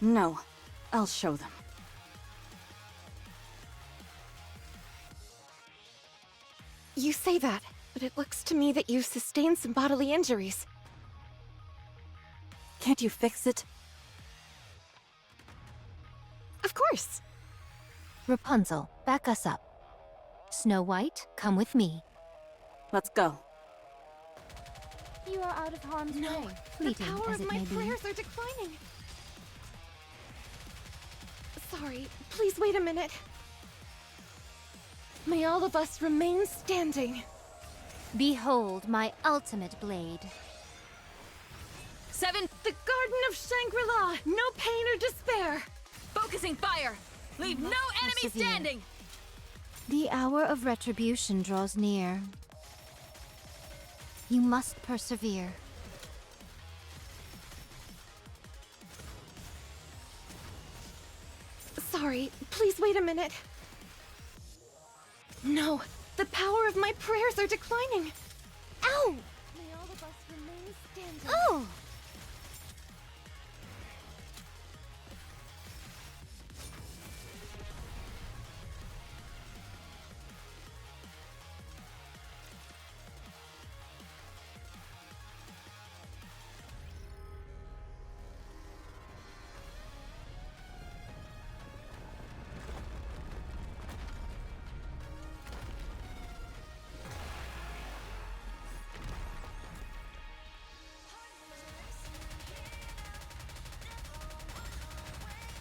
Speaker 5: No, I'll show them.
Speaker 6: You say that, but it looks to me that you've sustained some bodily injuries.
Speaker 5: Can't you fix it?
Speaker 6: Of course.
Speaker 2: Rapunzel, back us up. Snow White, come with me.
Speaker 5: Let's go.
Speaker 3: You are out of harm's
Speaker 6: No,
Speaker 3: way.
Speaker 6: the
Speaker 2: Fleeting
Speaker 6: power
Speaker 2: as
Speaker 6: of
Speaker 2: it
Speaker 6: my
Speaker 2: may be.
Speaker 6: prayers are declining. Sorry, please wait a minute. May all of us remain standing.
Speaker 2: Behold my ultimate blade.
Speaker 7: 7.
Speaker 6: The Garden of Shangri-La! No pain or despair!
Speaker 7: Focusing fire! Leave no enemy
Speaker 2: persevere.
Speaker 7: standing!
Speaker 2: The hour of retribution draws near. You must persevere.
Speaker 6: Sorry, please wait a minute. No, the power of my prayers are declining.
Speaker 3: Ow!
Speaker 6: May all of us remain standing.
Speaker 3: Oh!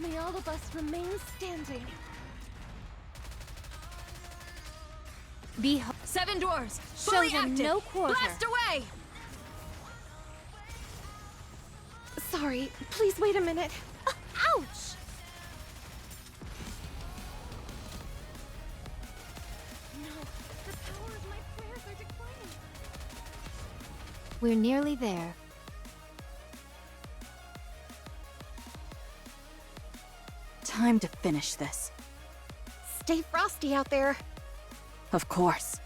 Speaker 6: May all of us remain standing.
Speaker 2: Behold.
Speaker 7: 7 doors!
Speaker 2: Show
Speaker 7: Fully
Speaker 2: them
Speaker 7: active!
Speaker 2: no quarter.
Speaker 7: Blast away!
Speaker 6: Sorry, please wait a minute.
Speaker 3: Ouch!
Speaker 6: No, the power of my prayers are declining.
Speaker 2: We're nearly there.
Speaker 5: Time to finish this.
Speaker 6: Stay frosty out there.
Speaker 5: Of course.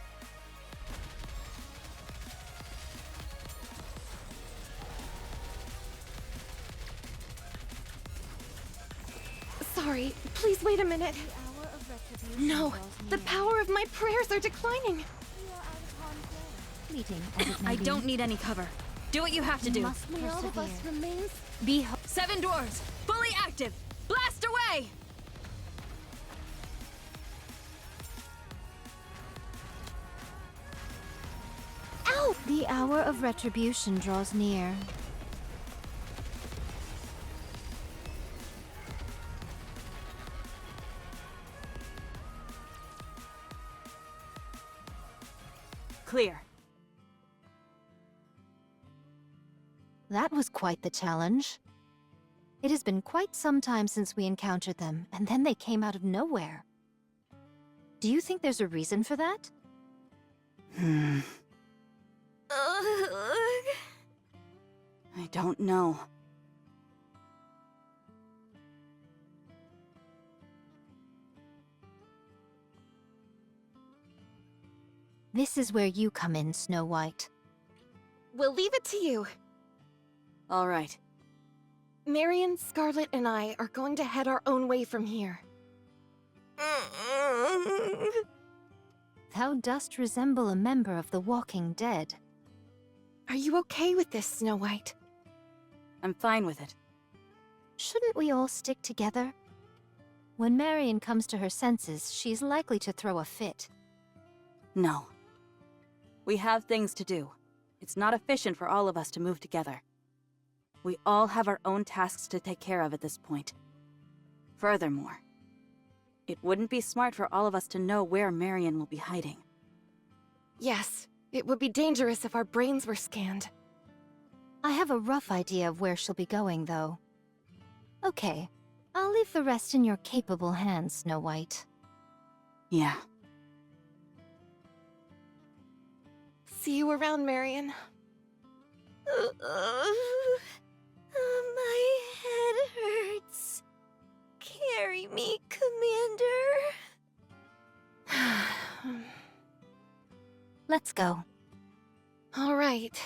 Speaker 6: Sorry, please wait a minute.
Speaker 3: The hour of retribution
Speaker 6: No,
Speaker 3: draws
Speaker 6: the
Speaker 3: near.
Speaker 6: power of my prayers are declining.
Speaker 3: You are out of harm's way.
Speaker 2: Fleeting as it may
Speaker 7: I
Speaker 2: be.
Speaker 7: don't need any cover. Do what you have to
Speaker 2: You
Speaker 7: do.
Speaker 2: must
Speaker 6: May all of us
Speaker 2: persevere.
Speaker 6: remain.
Speaker 2: Behold.
Speaker 7: 7 doors! Fully active! Blast away!
Speaker 2: Ow! The hour of retribution draws near.
Speaker 5: Clear.
Speaker 2: That was quite the challenge. It has been quite some time since we encountered them, and then they came out of nowhere. Do you think there's a reason for that?
Speaker 1: Ugh.
Speaker 5: I don't know.
Speaker 2: This is where you come in, Snow White.
Speaker 6: We'll leave it to you.
Speaker 5: All right.
Speaker 6: Marion, Scarlet, and I are going to head our own way from here.
Speaker 2: Thou dost resemble a member of the Walking Dead.
Speaker 6: Are you okay with this, Snow White?
Speaker 5: I'm fine with it.
Speaker 2: Shouldn't we all stick together? When Marion comes to her senses, she's likely to throw a fit.
Speaker 5: No. We have things to do. It's not efficient for all of us to move together. We all have our own tasks to take care of at this point. Furthermore, it wouldn't be smart for all of us to know where Marion will be hiding.
Speaker 6: Yes, it would be dangerous if our brains were scanned.
Speaker 2: I have a rough idea of where she'll be going, though. Okay, I'll leave the rest in your capable hands, Snow White.
Speaker 5: Yeah.
Speaker 6: See you around, Marion.
Speaker 1: My head hurts. Carry me, Commander.
Speaker 2: Let's go.
Speaker 6: All right.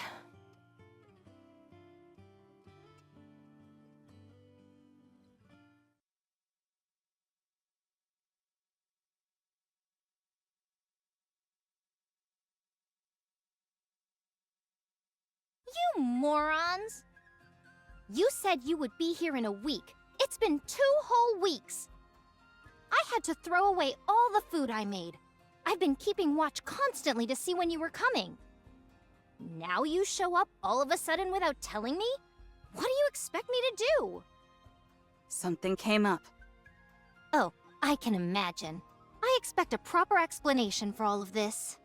Speaker 3: You morons! You said you would be here in a week. It's been 2 whole weeks. I had to throw away all the food I made. I've been keeping watch constantly to see when you were coming. Now you show up all of a sudden without telling me? What do you expect me to do?
Speaker 5: Something came up.
Speaker 3: Oh, I can imagine. I expect a proper explanation for all of this.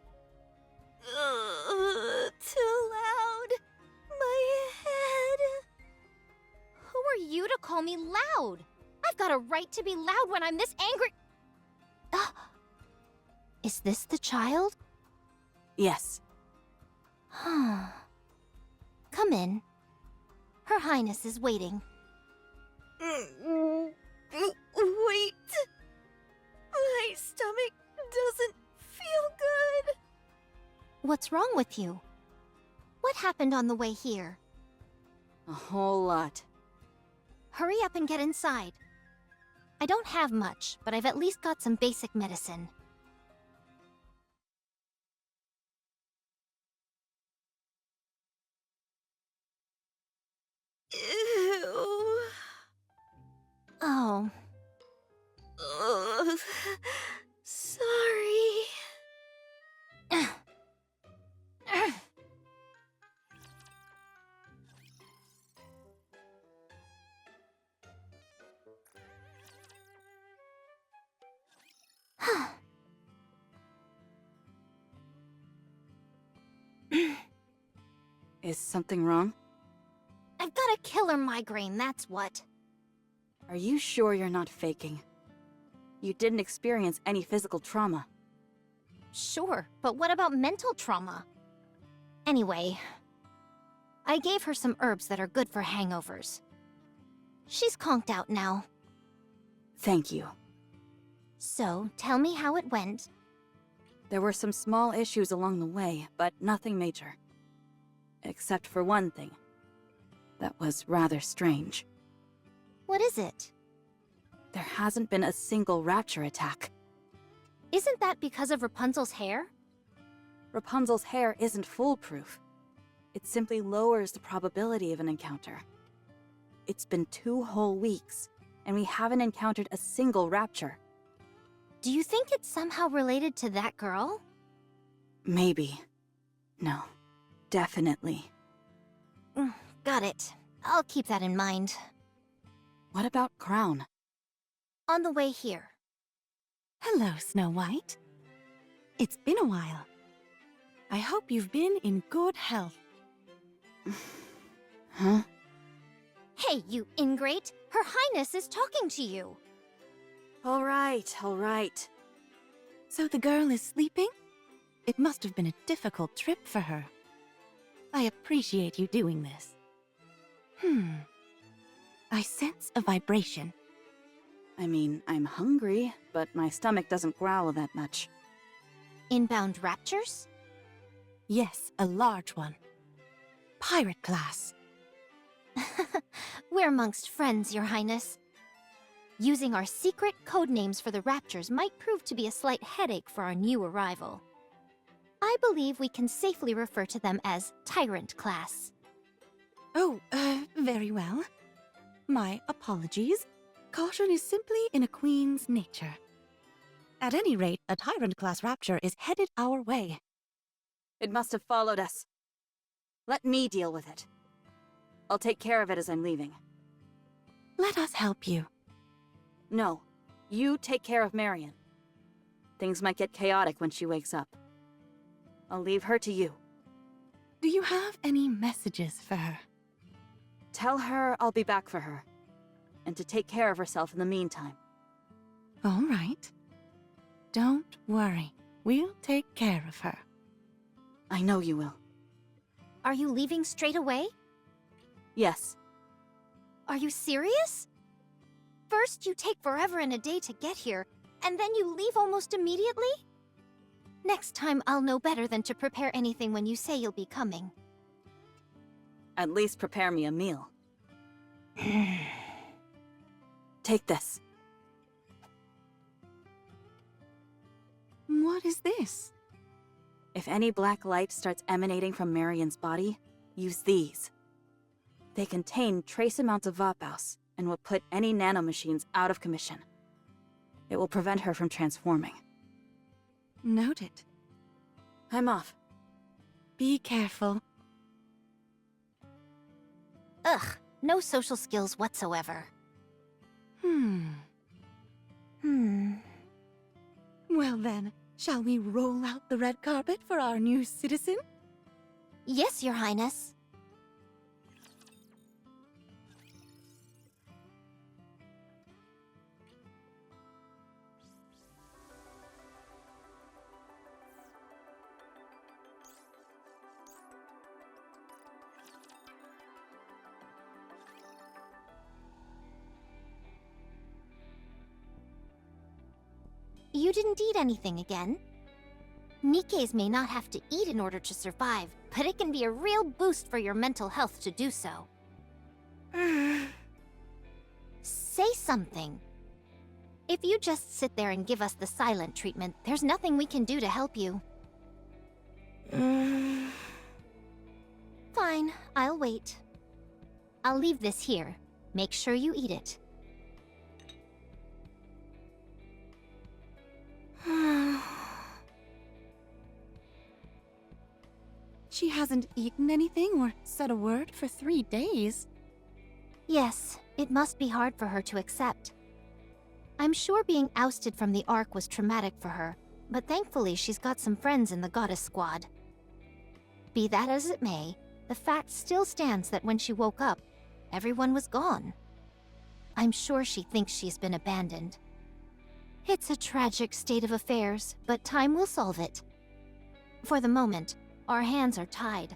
Speaker 1: Too loud. My head.
Speaker 3: Who are you to call me loud? I've got a right to be loud when I'm this angry. Is this the child?
Speaker 5: Yes.
Speaker 3: Come in. Her Highness is waiting.
Speaker 1: Wait. My stomach doesn't feel good.
Speaker 3: What's wrong with you? What happened on the way here?
Speaker 5: A whole lot.
Speaker 3: Hurry up and get inside. I don't have much, but I've at least got some basic medicine.
Speaker 1: Ew.
Speaker 3: Oh,
Speaker 1: Ugh. Sorry.
Speaker 5: Is something wrong?
Speaker 3: I've got a killer migraine, that's what.
Speaker 5: Are you sure you're not faking? You didn't experience any physical trauma.
Speaker 3: Sure, but what about mental trauma? Anyway, I gave her some herbs that are good for hangovers. She's conked out now.
Speaker 5: Thank you.
Speaker 3: So, tell me how it went.
Speaker 5: There were some small issues along the way, but nothing major. Except for one thing. That was rather strange.
Speaker 3: What is it?
Speaker 5: There hasn't been a single rapture attack.
Speaker 3: Isn't that because of Rapunzel's hair?
Speaker 5: Rapunzel's hair isn't foolproof. It simply lowers the probability of an encounter. It's been 2 whole weeks, and we haven't encountered a single rapture.
Speaker 3: Do you think it's somehow related to that girl?
Speaker 5: Maybe. No. Definitely.
Speaker 3: Got it. I'll keep that in mind.
Speaker 5: What about Crown?
Speaker 3: On the way here.
Speaker 8: Hello, Snow White. It's been a while. I hope you've been in good health.
Speaker 5: Huh?
Speaker 3: Hey, you ingrate! Her Highness is talking to you!
Speaker 5: All right.
Speaker 8: So the girl is sleeping? It must have been a difficult trip for her. I appreciate you doing this. I sense a vibration.
Speaker 5: I mean, I'm hungry, but my stomach doesn't growl that much.
Speaker 3: Inbound raptures?
Speaker 8: Yes, a large one. Pirate class.
Speaker 3: We're amongst friends, Your Highness. Using our secret code names for the raptures might prove to be a slight headache for our new arrival. I believe we can safely refer to them as Tyrant class.
Speaker 8: Oh, very well. My apologies. Caution is simply in a queen's nature. At any rate, a Tyrant-class rapture is headed our way.
Speaker 5: It must have followed us. Let me deal with it. I'll take care of it as I'm leaving.
Speaker 8: Let us help you.
Speaker 5: No, you take care of Marion. Things might get chaotic when she wakes up. I'll leave her to you.
Speaker 8: Do you have any messages for her?
Speaker 5: Tell her I'll be back for her, and to take care of herself in the meantime.
Speaker 8: All right. Don't worry. We'll take care of her.
Speaker 5: I know you will.
Speaker 3: Are you leaving straight away?
Speaker 5: Yes.
Speaker 3: Are you serious? First, you take forever and a day to get here, and then you leave almost immediately? Next time, I'll know better than to prepare anything when you say you'll be coming.
Speaker 5: At least prepare me a meal. Take this.
Speaker 8: What is this?
Speaker 5: If any black light starts emanating from Marion's body, use these. They contain trace amounts of Vapaus and will put any nanomachines out of commission. It will prevent her from transforming.
Speaker 8: Noted.
Speaker 5: I'm off.
Speaker 8: Be careful.
Speaker 3: Ugh, no social skills whatsoever.
Speaker 8: Well then, shall we roll out the red carpet for our new citizen?
Speaker 3: Yes, Your Highness. You didn't eat anything again? Nikkei's may not have to eat in order to survive, but it can be a real boost for your mental health to do so. Say something. If you just sit there and give us the silent treatment, there's nothing we can do to help you. Fine, I'll wait. I'll leave this here. Make sure you eat it.
Speaker 8: She hasn't eaten anything or said a word for 3 days.
Speaker 3: Yes, it must be hard for her to accept. I'm sure being ousted from the Ark was traumatic for her, but thankfully she's got some friends in the Goddess Squad. Be that as it may, the fact still stands that when she woke up, everyone was gone. I'm sure she thinks she's been abandoned. It's a tragic state of affairs, but time will solve it. For the moment, our hands are tied.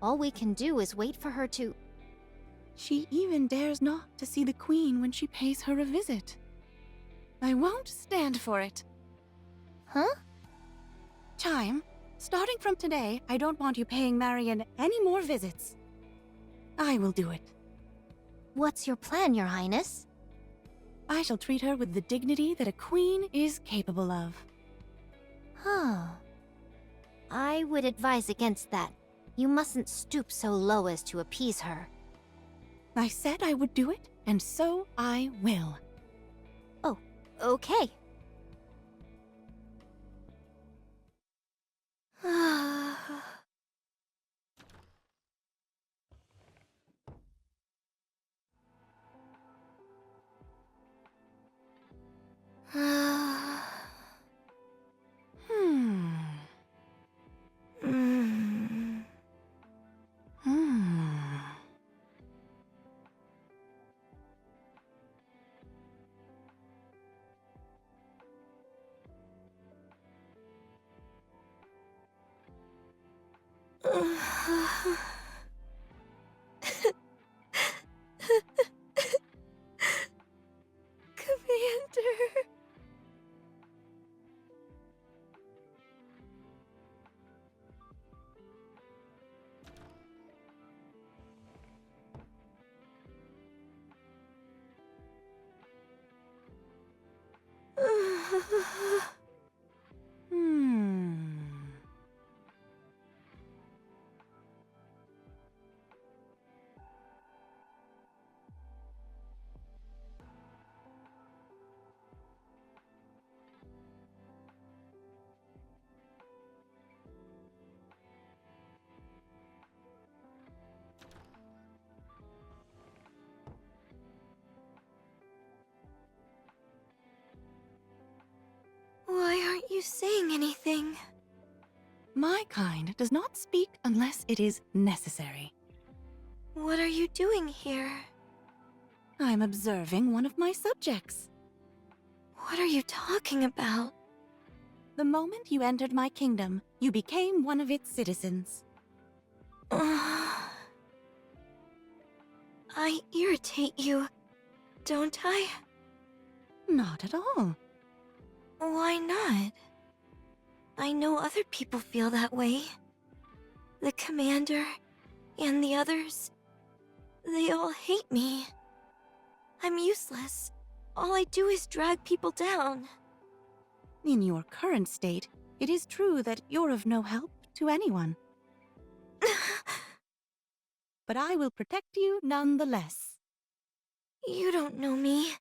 Speaker 3: All we can do is wait for her to...
Speaker 8: She even dares not to see the Queen when she pays her a visit. I won't stand for it.
Speaker 3: Huh?
Speaker 8: Chime, starting from today, I don't want you paying Marion any more visits. I will do it.
Speaker 3: What's your plan, Your Highness?
Speaker 8: I shall treat her with the dignity that a queen is capable of.
Speaker 3: Huh. I would advise against that. You mustn't stoop so low as to appease her.
Speaker 8: I said I would do it, and so I will.
Speaker 3: Oh, okay.
Speaker 1: Commander. Why aren't you saying anything?
Speaker 8: My kind does not speak unless it is necessary.
Speaker 1: What are you doing here?
Speaker 8: I'm observing one of my subjects.
Speaker 1: What are you talking about?
Speaker 8: The moment you entered my kingdom, you became one of its citizens.
Speaker 1: I irritate you, don't I?
Speaker 8: Not at all.
Speaker 1: Why not? I know other people feel that way. The commander and the others, they all hate me. I'm useless. All I do is drag people down.
Speaker 8: In your current state, it is true that you're of no help to anyone. But I will protect you nonetheless.
Speaker 1: You don't know me.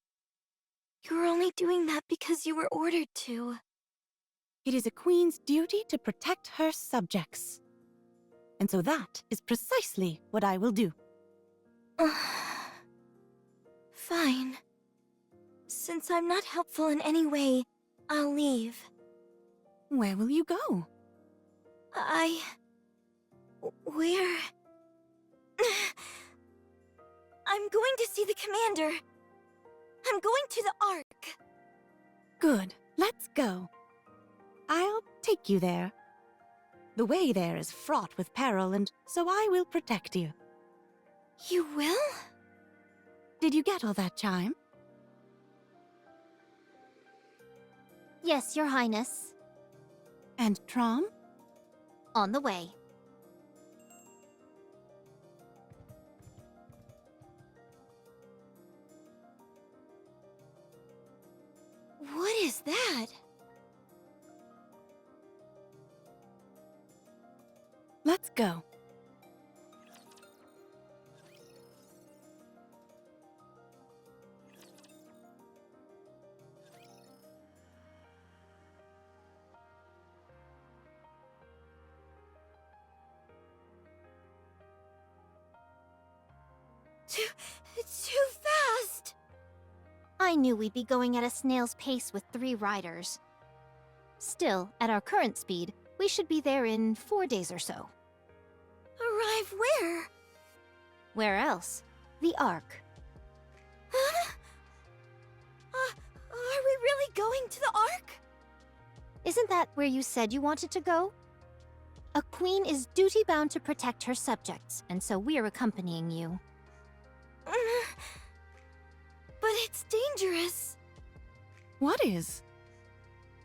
Speaker 1: You're only doing that because you were ordered to.
Speaker 8: It is a queen's duty to protect her subjects. And so that is precisely what I will do.
Speaker 1: Fine. Since I'm not helpful in any way, I'll leave.
Speaker 8: Where will you go?
Speaker 1: Where? I'm going to see the commander. I'm going to the Ark.
Speaker 8: Good, let's go. I'll take you there. The way there is fraught with peril, and so I will protect you.
Speaker 1: You will?
Speaker 8: Did you get all that, Chime?
Speaker 3: Yes, Your Highness.
Speaker 8: And Trom?
Speaker 3: On the way.
Speaker 1: What is that?
Speaker 8: Let's go.
Speaker 1: Too fast!
Speaker 3: I knew we'd be going at a snail's pace with 3 riders. Still, at our current speed, we should be there in 4 days or so.
Speaker 1: Arrive where?
Speaker 3: Where else? The Ark.
Speaker 1: Huh? Are we really going to the Ark?
Speaker 3: Isn't that where you said you wanted to go? A queen is duty-bound to protect her subjects, and so we're accompanying you.
Speaker 1: But it's dangerous.
Speaker 8: What is?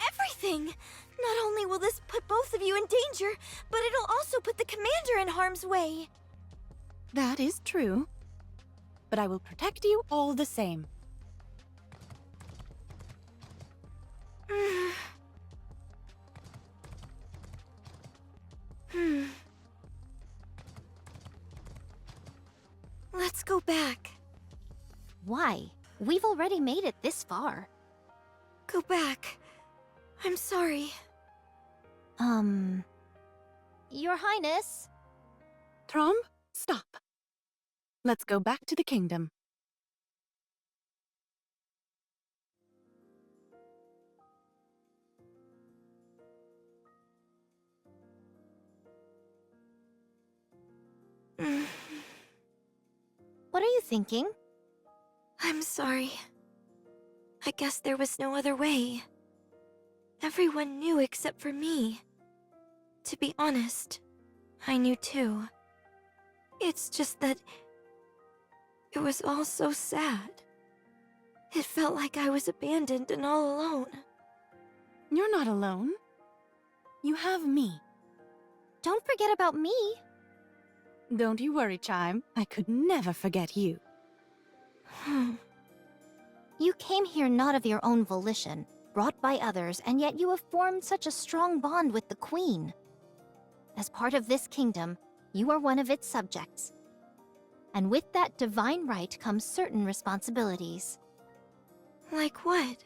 Speaker 1: Everything! Not only will this put both of you in danger, but it'll also put the commander in harm's way.
Speaker 8: That is true. But I will protect you all the same.
Speaker 1: Let's go back.
Speaker 3: Why? We've already made it this far.
Speaker 1: Go back. I'm sorry.
Speaker 3: Your Highness?
Speaker 8: Trom, stop. Let's go back to the kingdom.
Speaker 3: What are you thinking?
Speaker 1: I'm sorry. I guess there was no other way. Everyone knew except for me. To be honest, I knew too. It's just that it was all so sad. It felt like I was abandoned and all alone.
Speaker 8: You're not alone. You have me.
Speaker 3: Don't forget about me.
Speaker 8: Don't you worry, Chime. I could never forget you.
Speaker 3: You came here not of your own volition, brought by others, and yet you have formed such a strong bond with the Queen. As part of this kingdom, you are one of its subjects. And with that divine right comes certain responsibilities.
Speaker 1: Like what?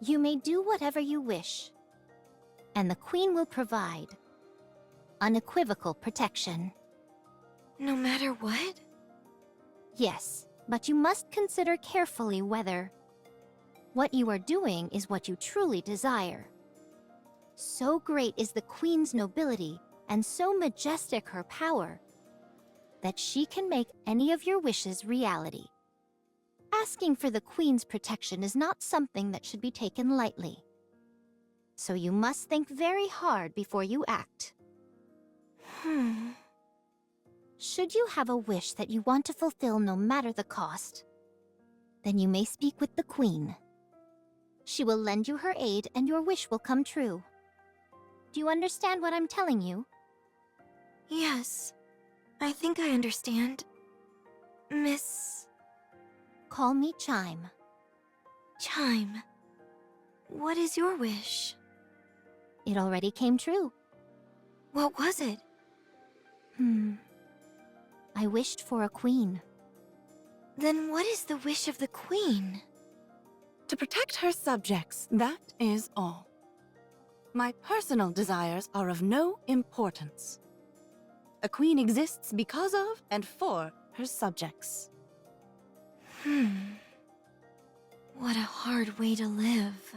Speaker 3: You may do whatever you wish, and the Queen will provide unequivocal protection.
Speaker 1: No matter what?
Speaker 3: Yes, but you must consider carefully whether what you are doing is what you truly desire. So great is the Queen's nobility, and so majestic her power, that she can make any of your wishes reality. Asking for the Queen's protection is not something that should be taken lightly. So you must think very hard before you act. Should you have a wish that you want to fulfill no matter the cost, then you may speak with the Queen. She will lend you her aid and your wish will come true. Do you understand what I'm telling you?
Speaker 1: Yes. I think I understand. Miss...
Speaker 3: Call me Chime.
Speaker 1: Chime. What is your wish?
Speaker 3: It already came true.
Speaker 1: What was it?
Speaker 3: I wished for a queen.
Speaker 1: Then what is the wish of the Queen?
Speaker 8: To protect her subjects, that is all. My personal desires are of no importance. A queen exists because of and for her subjects.
Speaker 1: What a hard way to live.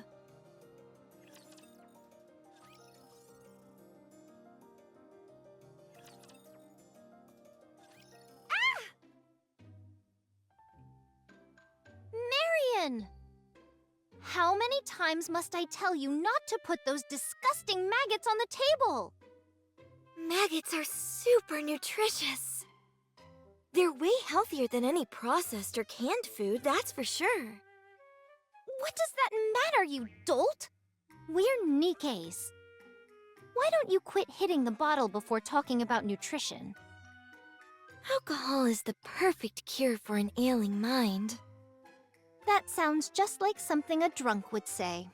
Speaker 3: Marion! How many times must I tell you not to put those disgusting maggots on the table?
Speaker 1: Maggots are super nutritious. They're way healthier than any processed or canned food, that's for sure.
Speaker 3: What does that matter, you dolt? We're Nikes. Why don't you quit hitting the bottle before talking about nutrition?
Speaker 1: Alcohol is the perfect cure for an ailing mind.
Speaker 3: That sounds just like something a drunk would say.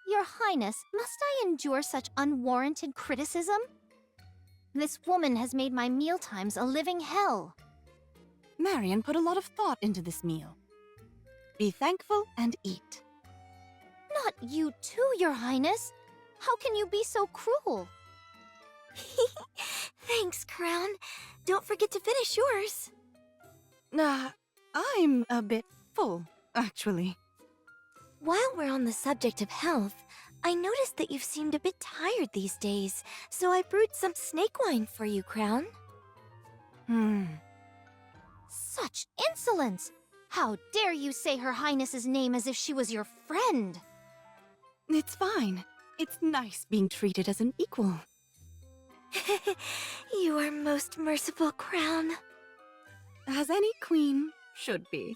Speaker 3: Your Highness, must I endure such unwarranted criticism? This woman has made my mealtimes a living hell.
Speaker 8: Marion put a lot of thought into this meal. Be thankful and eat.
Speaker 3: Not you too, Your Highness. How can you be so cruel?
Speaker 1: Thanks, Crown. Don't forget to finish yours.
Speaker 8: I'm a bit full, actually.
Speaker 1: While we're on the subject of health, I noticed that you've seemed a bit tired these days, so I brewed some snake wine for you, Crown.
Speaker 3: Such insolence! How dare you say Her Highness's name as if she was your friend?
Speaker 8: It's fine. It's nice being treated as an equal.
Speaker 1: You are most merciful, Crown.
Speaker 8: As any queen should be.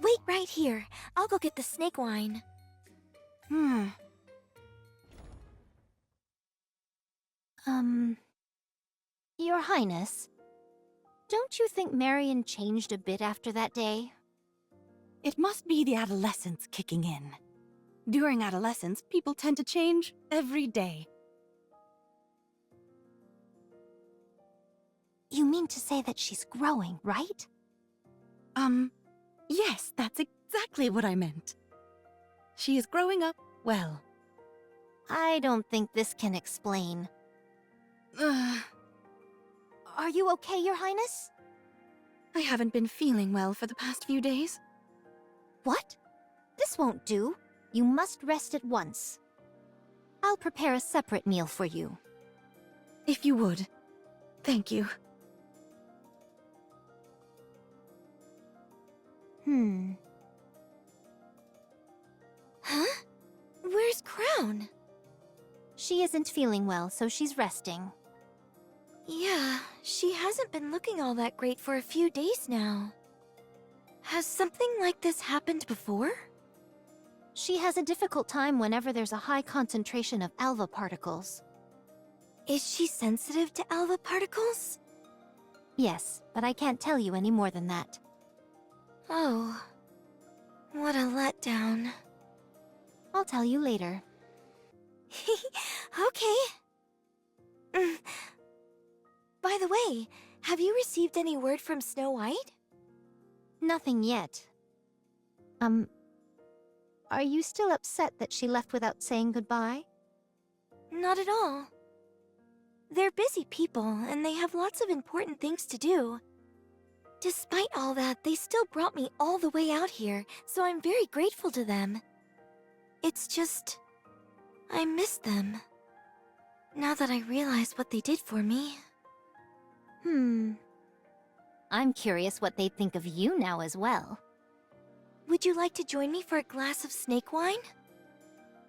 Speaker 1: Wait right here. I'll go get the snake wine.
Speaker 3: Your Highness, don't you think Marion changed a bit after that day?
Speaker 8: It must be the adolescence kicking in. During adolescence, people tend to change every day.
Speaker 3: You mean to say that she's growing, right?
Speaker 8: Yes, that's exactly what I meant. She is growing up well.
Speaker 3: I don't think this can explain. Are you okay, Your Highness?
Speaker 8: I haven't been feeling well for the past few days.
Speaker 3: What? This won't do. You must rest at once. I'll prepare a separate meal for you.
Speaker 8: If you would. Thank you.
Speaker 1: Huh? Where's Crown?
Speaker 3: She isn't feeling well, so she's resting.
Speaker 1: Yeah, she hasn't been looking all that great for a few days now. Has something like this happened before?
Speaker 3: She has a difficult time whenever there's a high concentration of alva particles.
Speaker 1: Is she sensitive to alva particles?
Speaker 3: Yes, but I can't tell you any more than that.
Speaker 1: Oh, what a letdown.
Speaker 3: I'll tell you later.
Speaker 1: Okay. By the way, have you received any word from Snow White?
Speaker 3: Nothing yet. Are you still upset that she left without saying goodbye?
Speaker 1: Not at all. They're busy people, and they have lots of important things to do. Despite all that, they still brought me all the way out here, so I'm very grateful to them. It's just... I miss them. Now that I realize what they did for me.
Speaker 3: I'm curious what they think of you now as well.
Speaker 1: Would you like to join me for a glass of snake wine?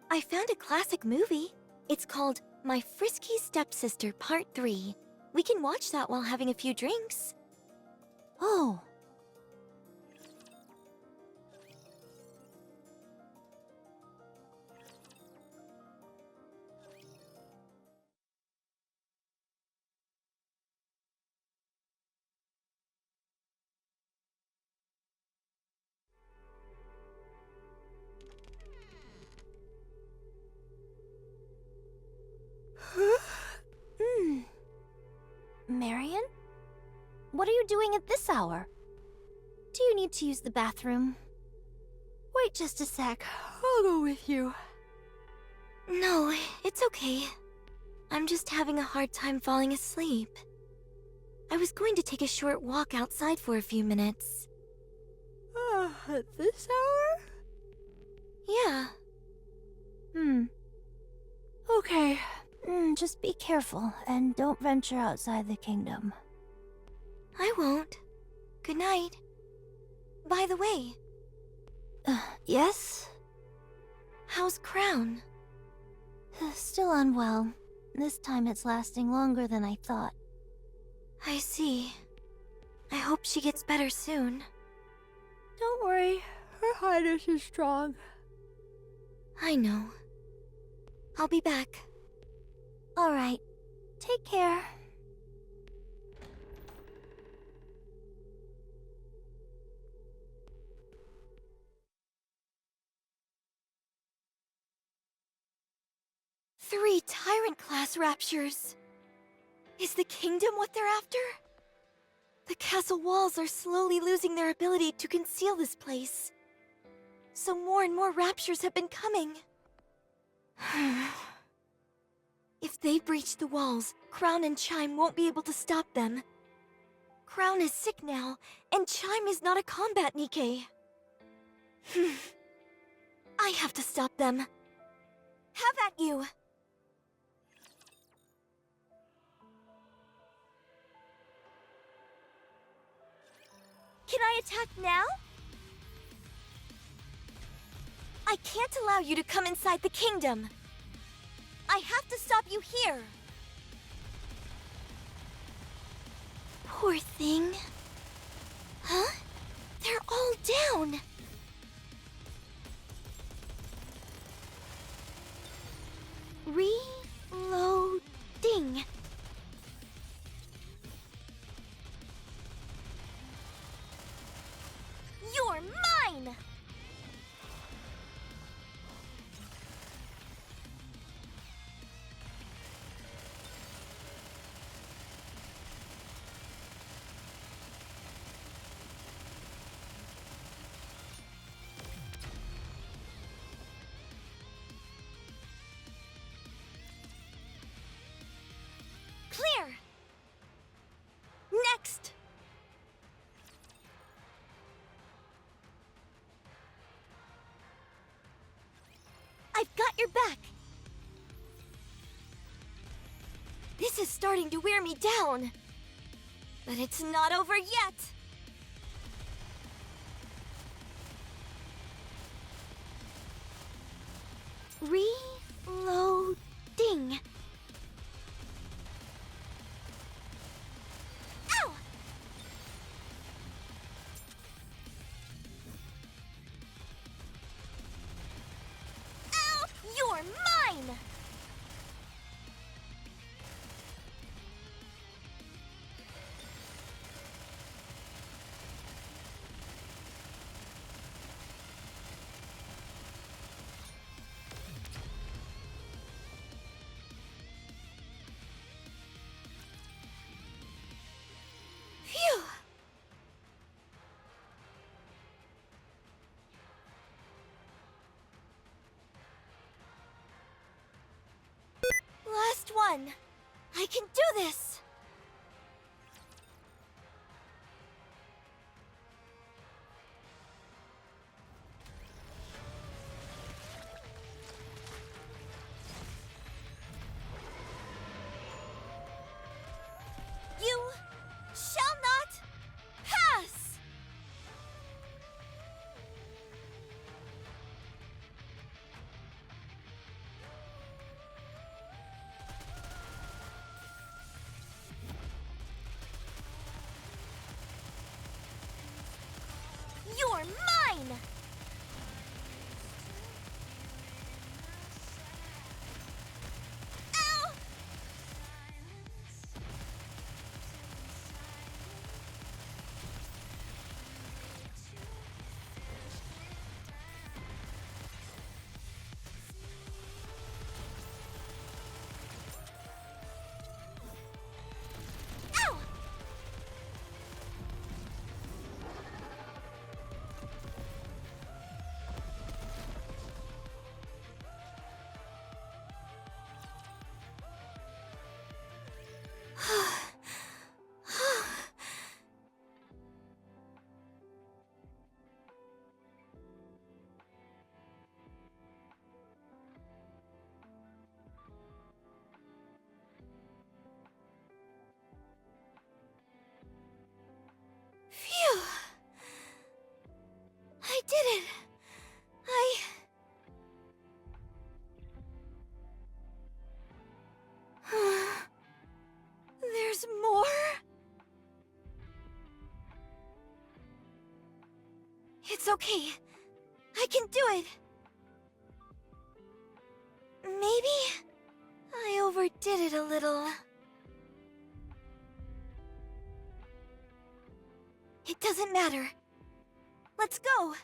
Speaker 1: I found a classic movie. It's called My Frisky Stepsister Part 3. We can watch that while having a few drinks.
Speaker 3: Oh. Marion? What are you doing at this hour? Do you need to use the bathroom? Wait just a sec. I'll go with you.
Speaker 1: No, it's okay. I'm just having a hard time falling asleep. I was going to take a short walk outside for a few minutes.
Speaker 2: At this hour?
Speaker 1: Yeah.
Speaker 2: Okay. Just be careful and don't venture outside the kingdom.
Speaker 1: I won't. Good night. By the way,
Speaker 2: Yes?
Speaker 1: how's Crown?
Speaker 2: Still unwell. This time it's lasting longer than I thought.
Speaker 1: I see. I hope she gets better soon.
Speaker 2: Don't worry. Her Highness is strong.
Speaker 1: I know. I'll be back.
Speaker 2: Alright. Take care.
Speaker 1: Three Tyrant-class raptures. Is the kingdom what they're after? The castle walls are slowly losing their ability to conceal this place. So more and more raptures have been coming. If they breach the walls, Crown and Chime won't be able to stop them. Crown is sick now, and Chime is not a combat Nikkei. I have to stop them. Have at you! Can I attack now? I can't allow you to come inside the kingdom. I have to stop you here. Poor thing. Huh? They're all down. Reloading. You're mine! Clear! Next! I've got your back! This is starting to wear me down! But it's not over yet! Reloading! Ow! Ow! You're mine! Phew! Last one! I can do this! You shall not pass! It's okay. I can do it. Maybe I overdid it a little. It doesn't matter. Let's go.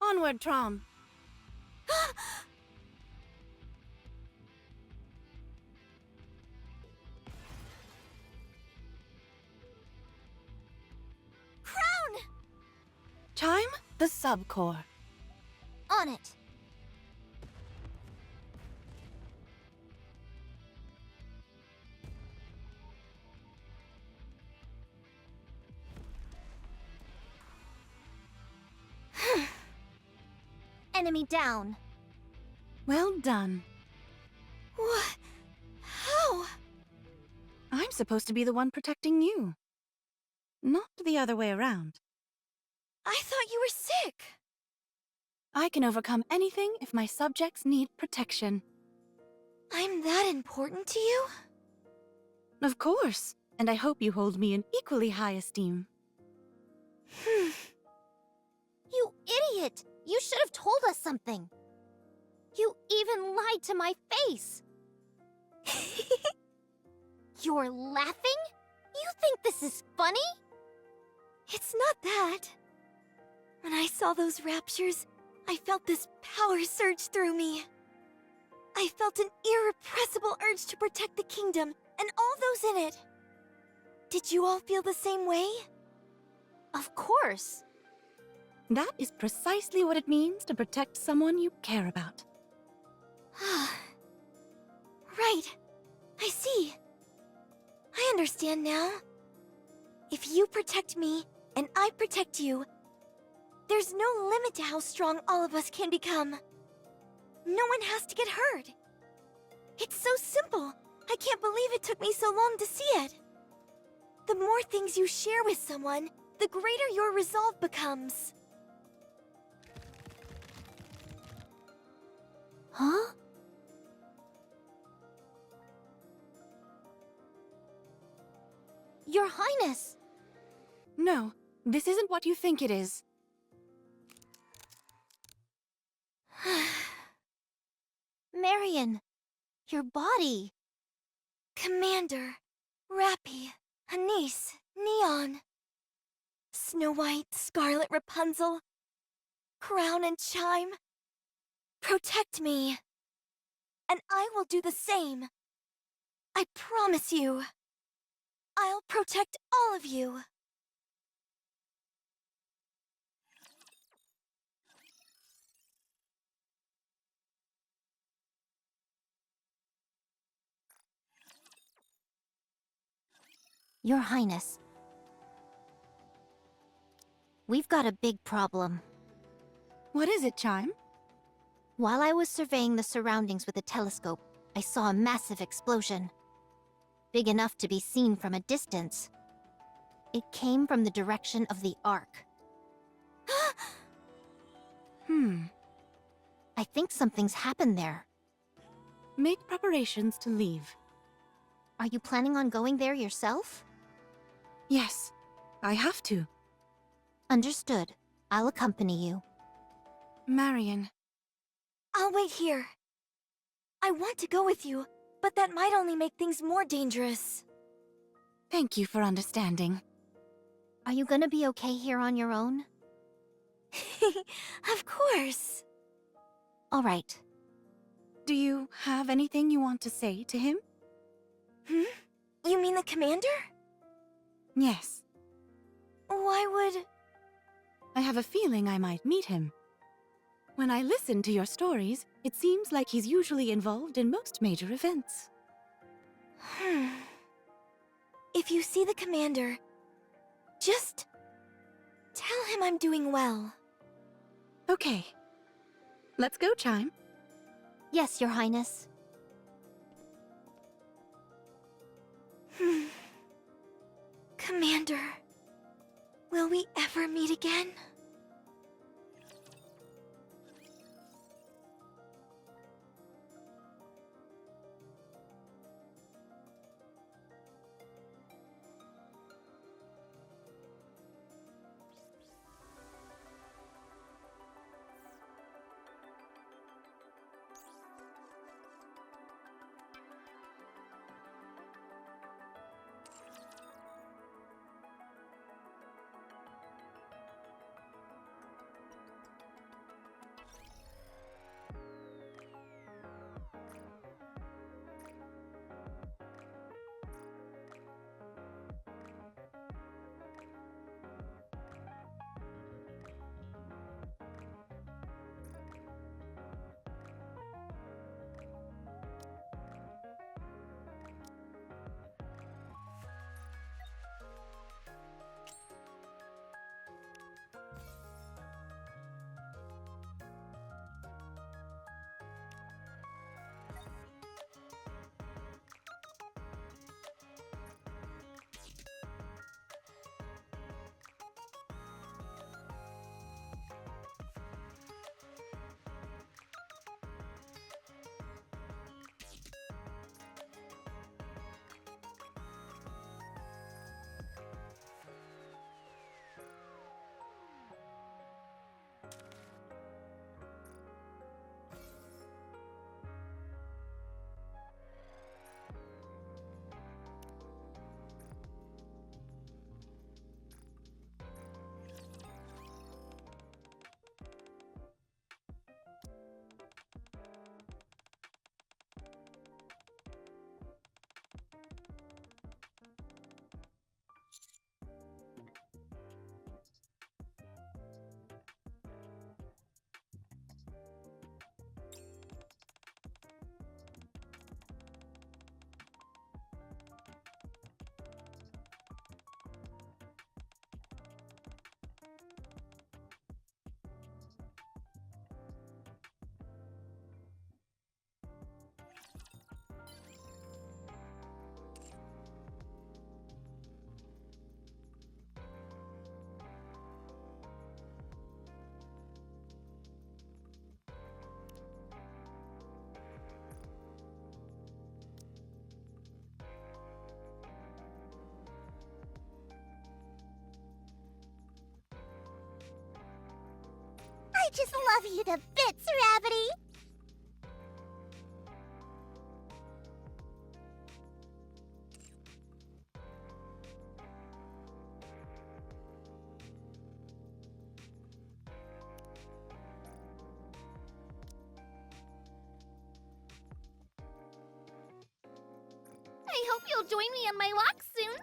Speaker 8: Onward, Trom.
Speaker 1: Crown!
Speaker 8: Chime, the subcore.
Speaker 3: On it. Enemy down.
Speaker 8: Well done.
Speaker 1: What? How?
Speaker 8: I'm supposed to be the one protecting you. Not the other way around.
Speaker 1: I thought you were sick.
Speaker 8: I can overcome anything if my subjects need protection.
Speaker 1: I'm that important to you?
Speaker 8: Of course, and I hope you hold me in equally high esteem.
Speaker 3: You idiot! You should have told us something. You even lied to my face. You're laughing? You think this is funny?
Speaker 1: It's not that. When I saw those raptures, I felt this power surge through me. I felt an irrepressible urge to protect the kingdom and all those in it. Did you all feel the same way?
Speaker 3: Of course.
Speaker 8: That is precisely what it means to protect someone you care about.
Speaker 1: Right. I see. I understand now. If you protect me, and I protect you, there's no limit to how strong all of us can become. No one has to get hurt. It's so simple. I can't believe it took me so long to see it. The more things you share with someone, the greater your resolve becomes.
Speaker 3: Huh? Your Highness!
Speaker 8: No, this isn't what you think it is.
Speaker 3: Marion, your body.
Speaker 1: Commander, Rappy, Anise, Neon, Snow White, Scarlet Rapunzel, Crown and Chime. Protect me. And I will do the same. I promise you. I'll protect all of you.
Speaker 3: Your Highness. We've got a big problem.
Speaker 8: What is it, Chime?
Speaker 3: While I was surveying the surroundings with a telescope, I saw a massive explosion. Big enough to be seen from a distance. It came from the direction of the Ark. I think something's happened there.
Speaker 8: Make preparations to leave.
Speaker 3: Are you planning on going there yourself?
Speaker 8: Yes, I have to.
Speaker 3: Understood. I'll accompany you.
Speaker 8: Marion.
Speaker 1: I'll wait here. I want to go with you, but that might only make things more dangerous.
Speaker 8: Thank you for understanding.
Speaker 3: Are you gonna be okay here on your own?
Speaker 1: Of course.
Speaker 3: All right.
Speaker 8: Do you have anything you want to say to him?
Speaker 1: You mean the commander?
Speaker 8: Yes.
Speaker 1: Why would...
Speaker 8: I have a feeling I might meet him. When I listen to your stories, it seems like he's usually involved in most major events.
Speaker 1: If you see the commander, just tell him I'm doing well.
Speaker 8: Okay. Let's go, Chime.
Speaker 3: Yes, Your Highness.
Speaker 1: Commander, will we ever meet again?
Speaker 3: just love you to bits, Rabbity! I hope you'll join me on my walk soon!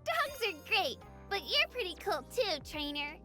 Speaker 3: Dogs are great, but you're pretty cool too, trainer.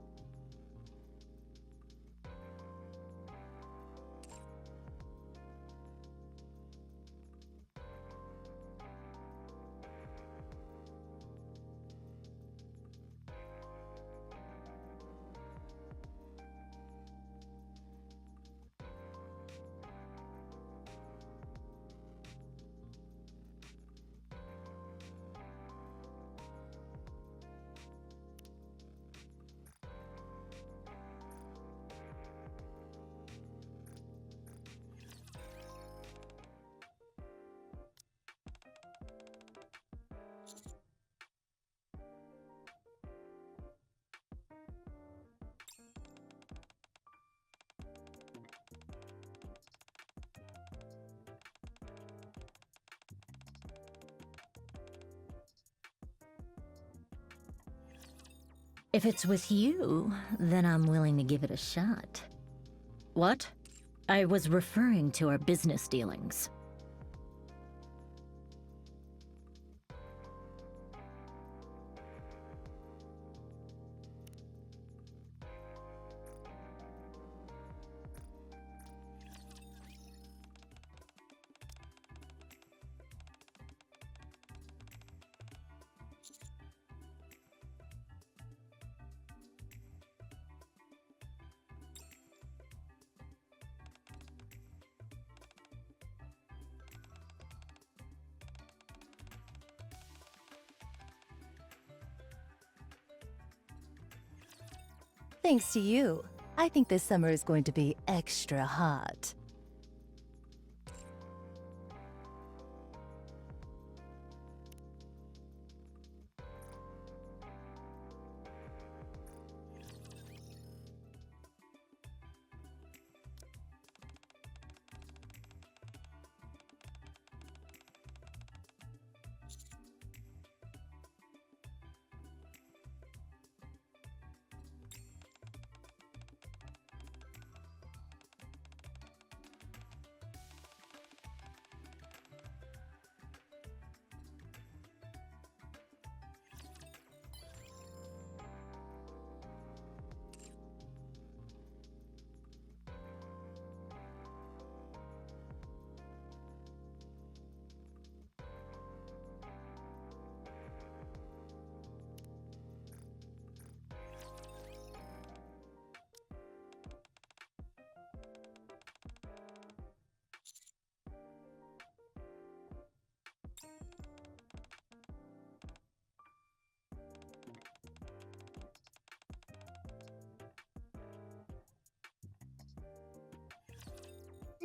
Speaker 4: If it's with you, then I'm willing to give it a shot. What? I was referring to our business dealings.
Speaker 9: Thanks to you, I think this summer is going to be extra hot.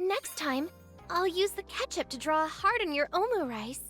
Speaker 3: Next time, I'll use the ketchup to draw a heart on your omurice.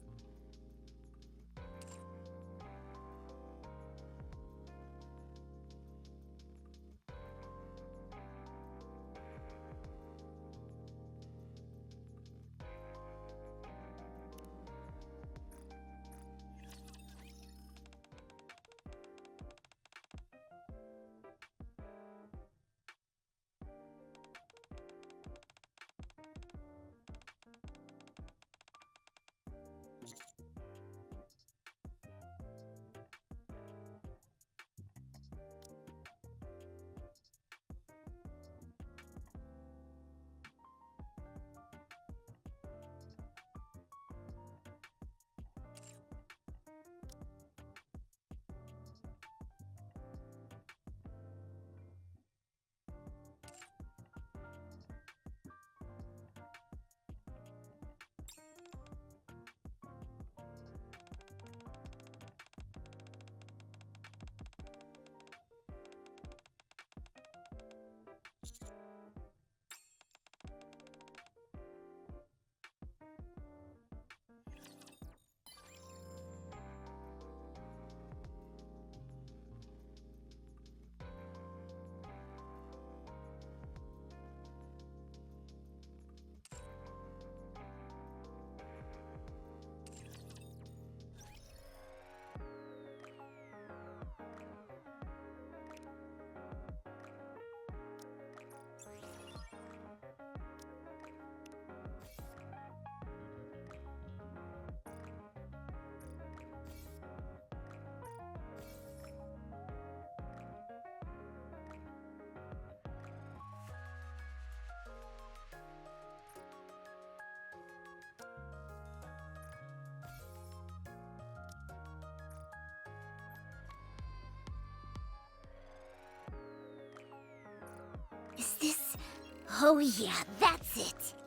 Speaker 3: Oh yeah, that's it.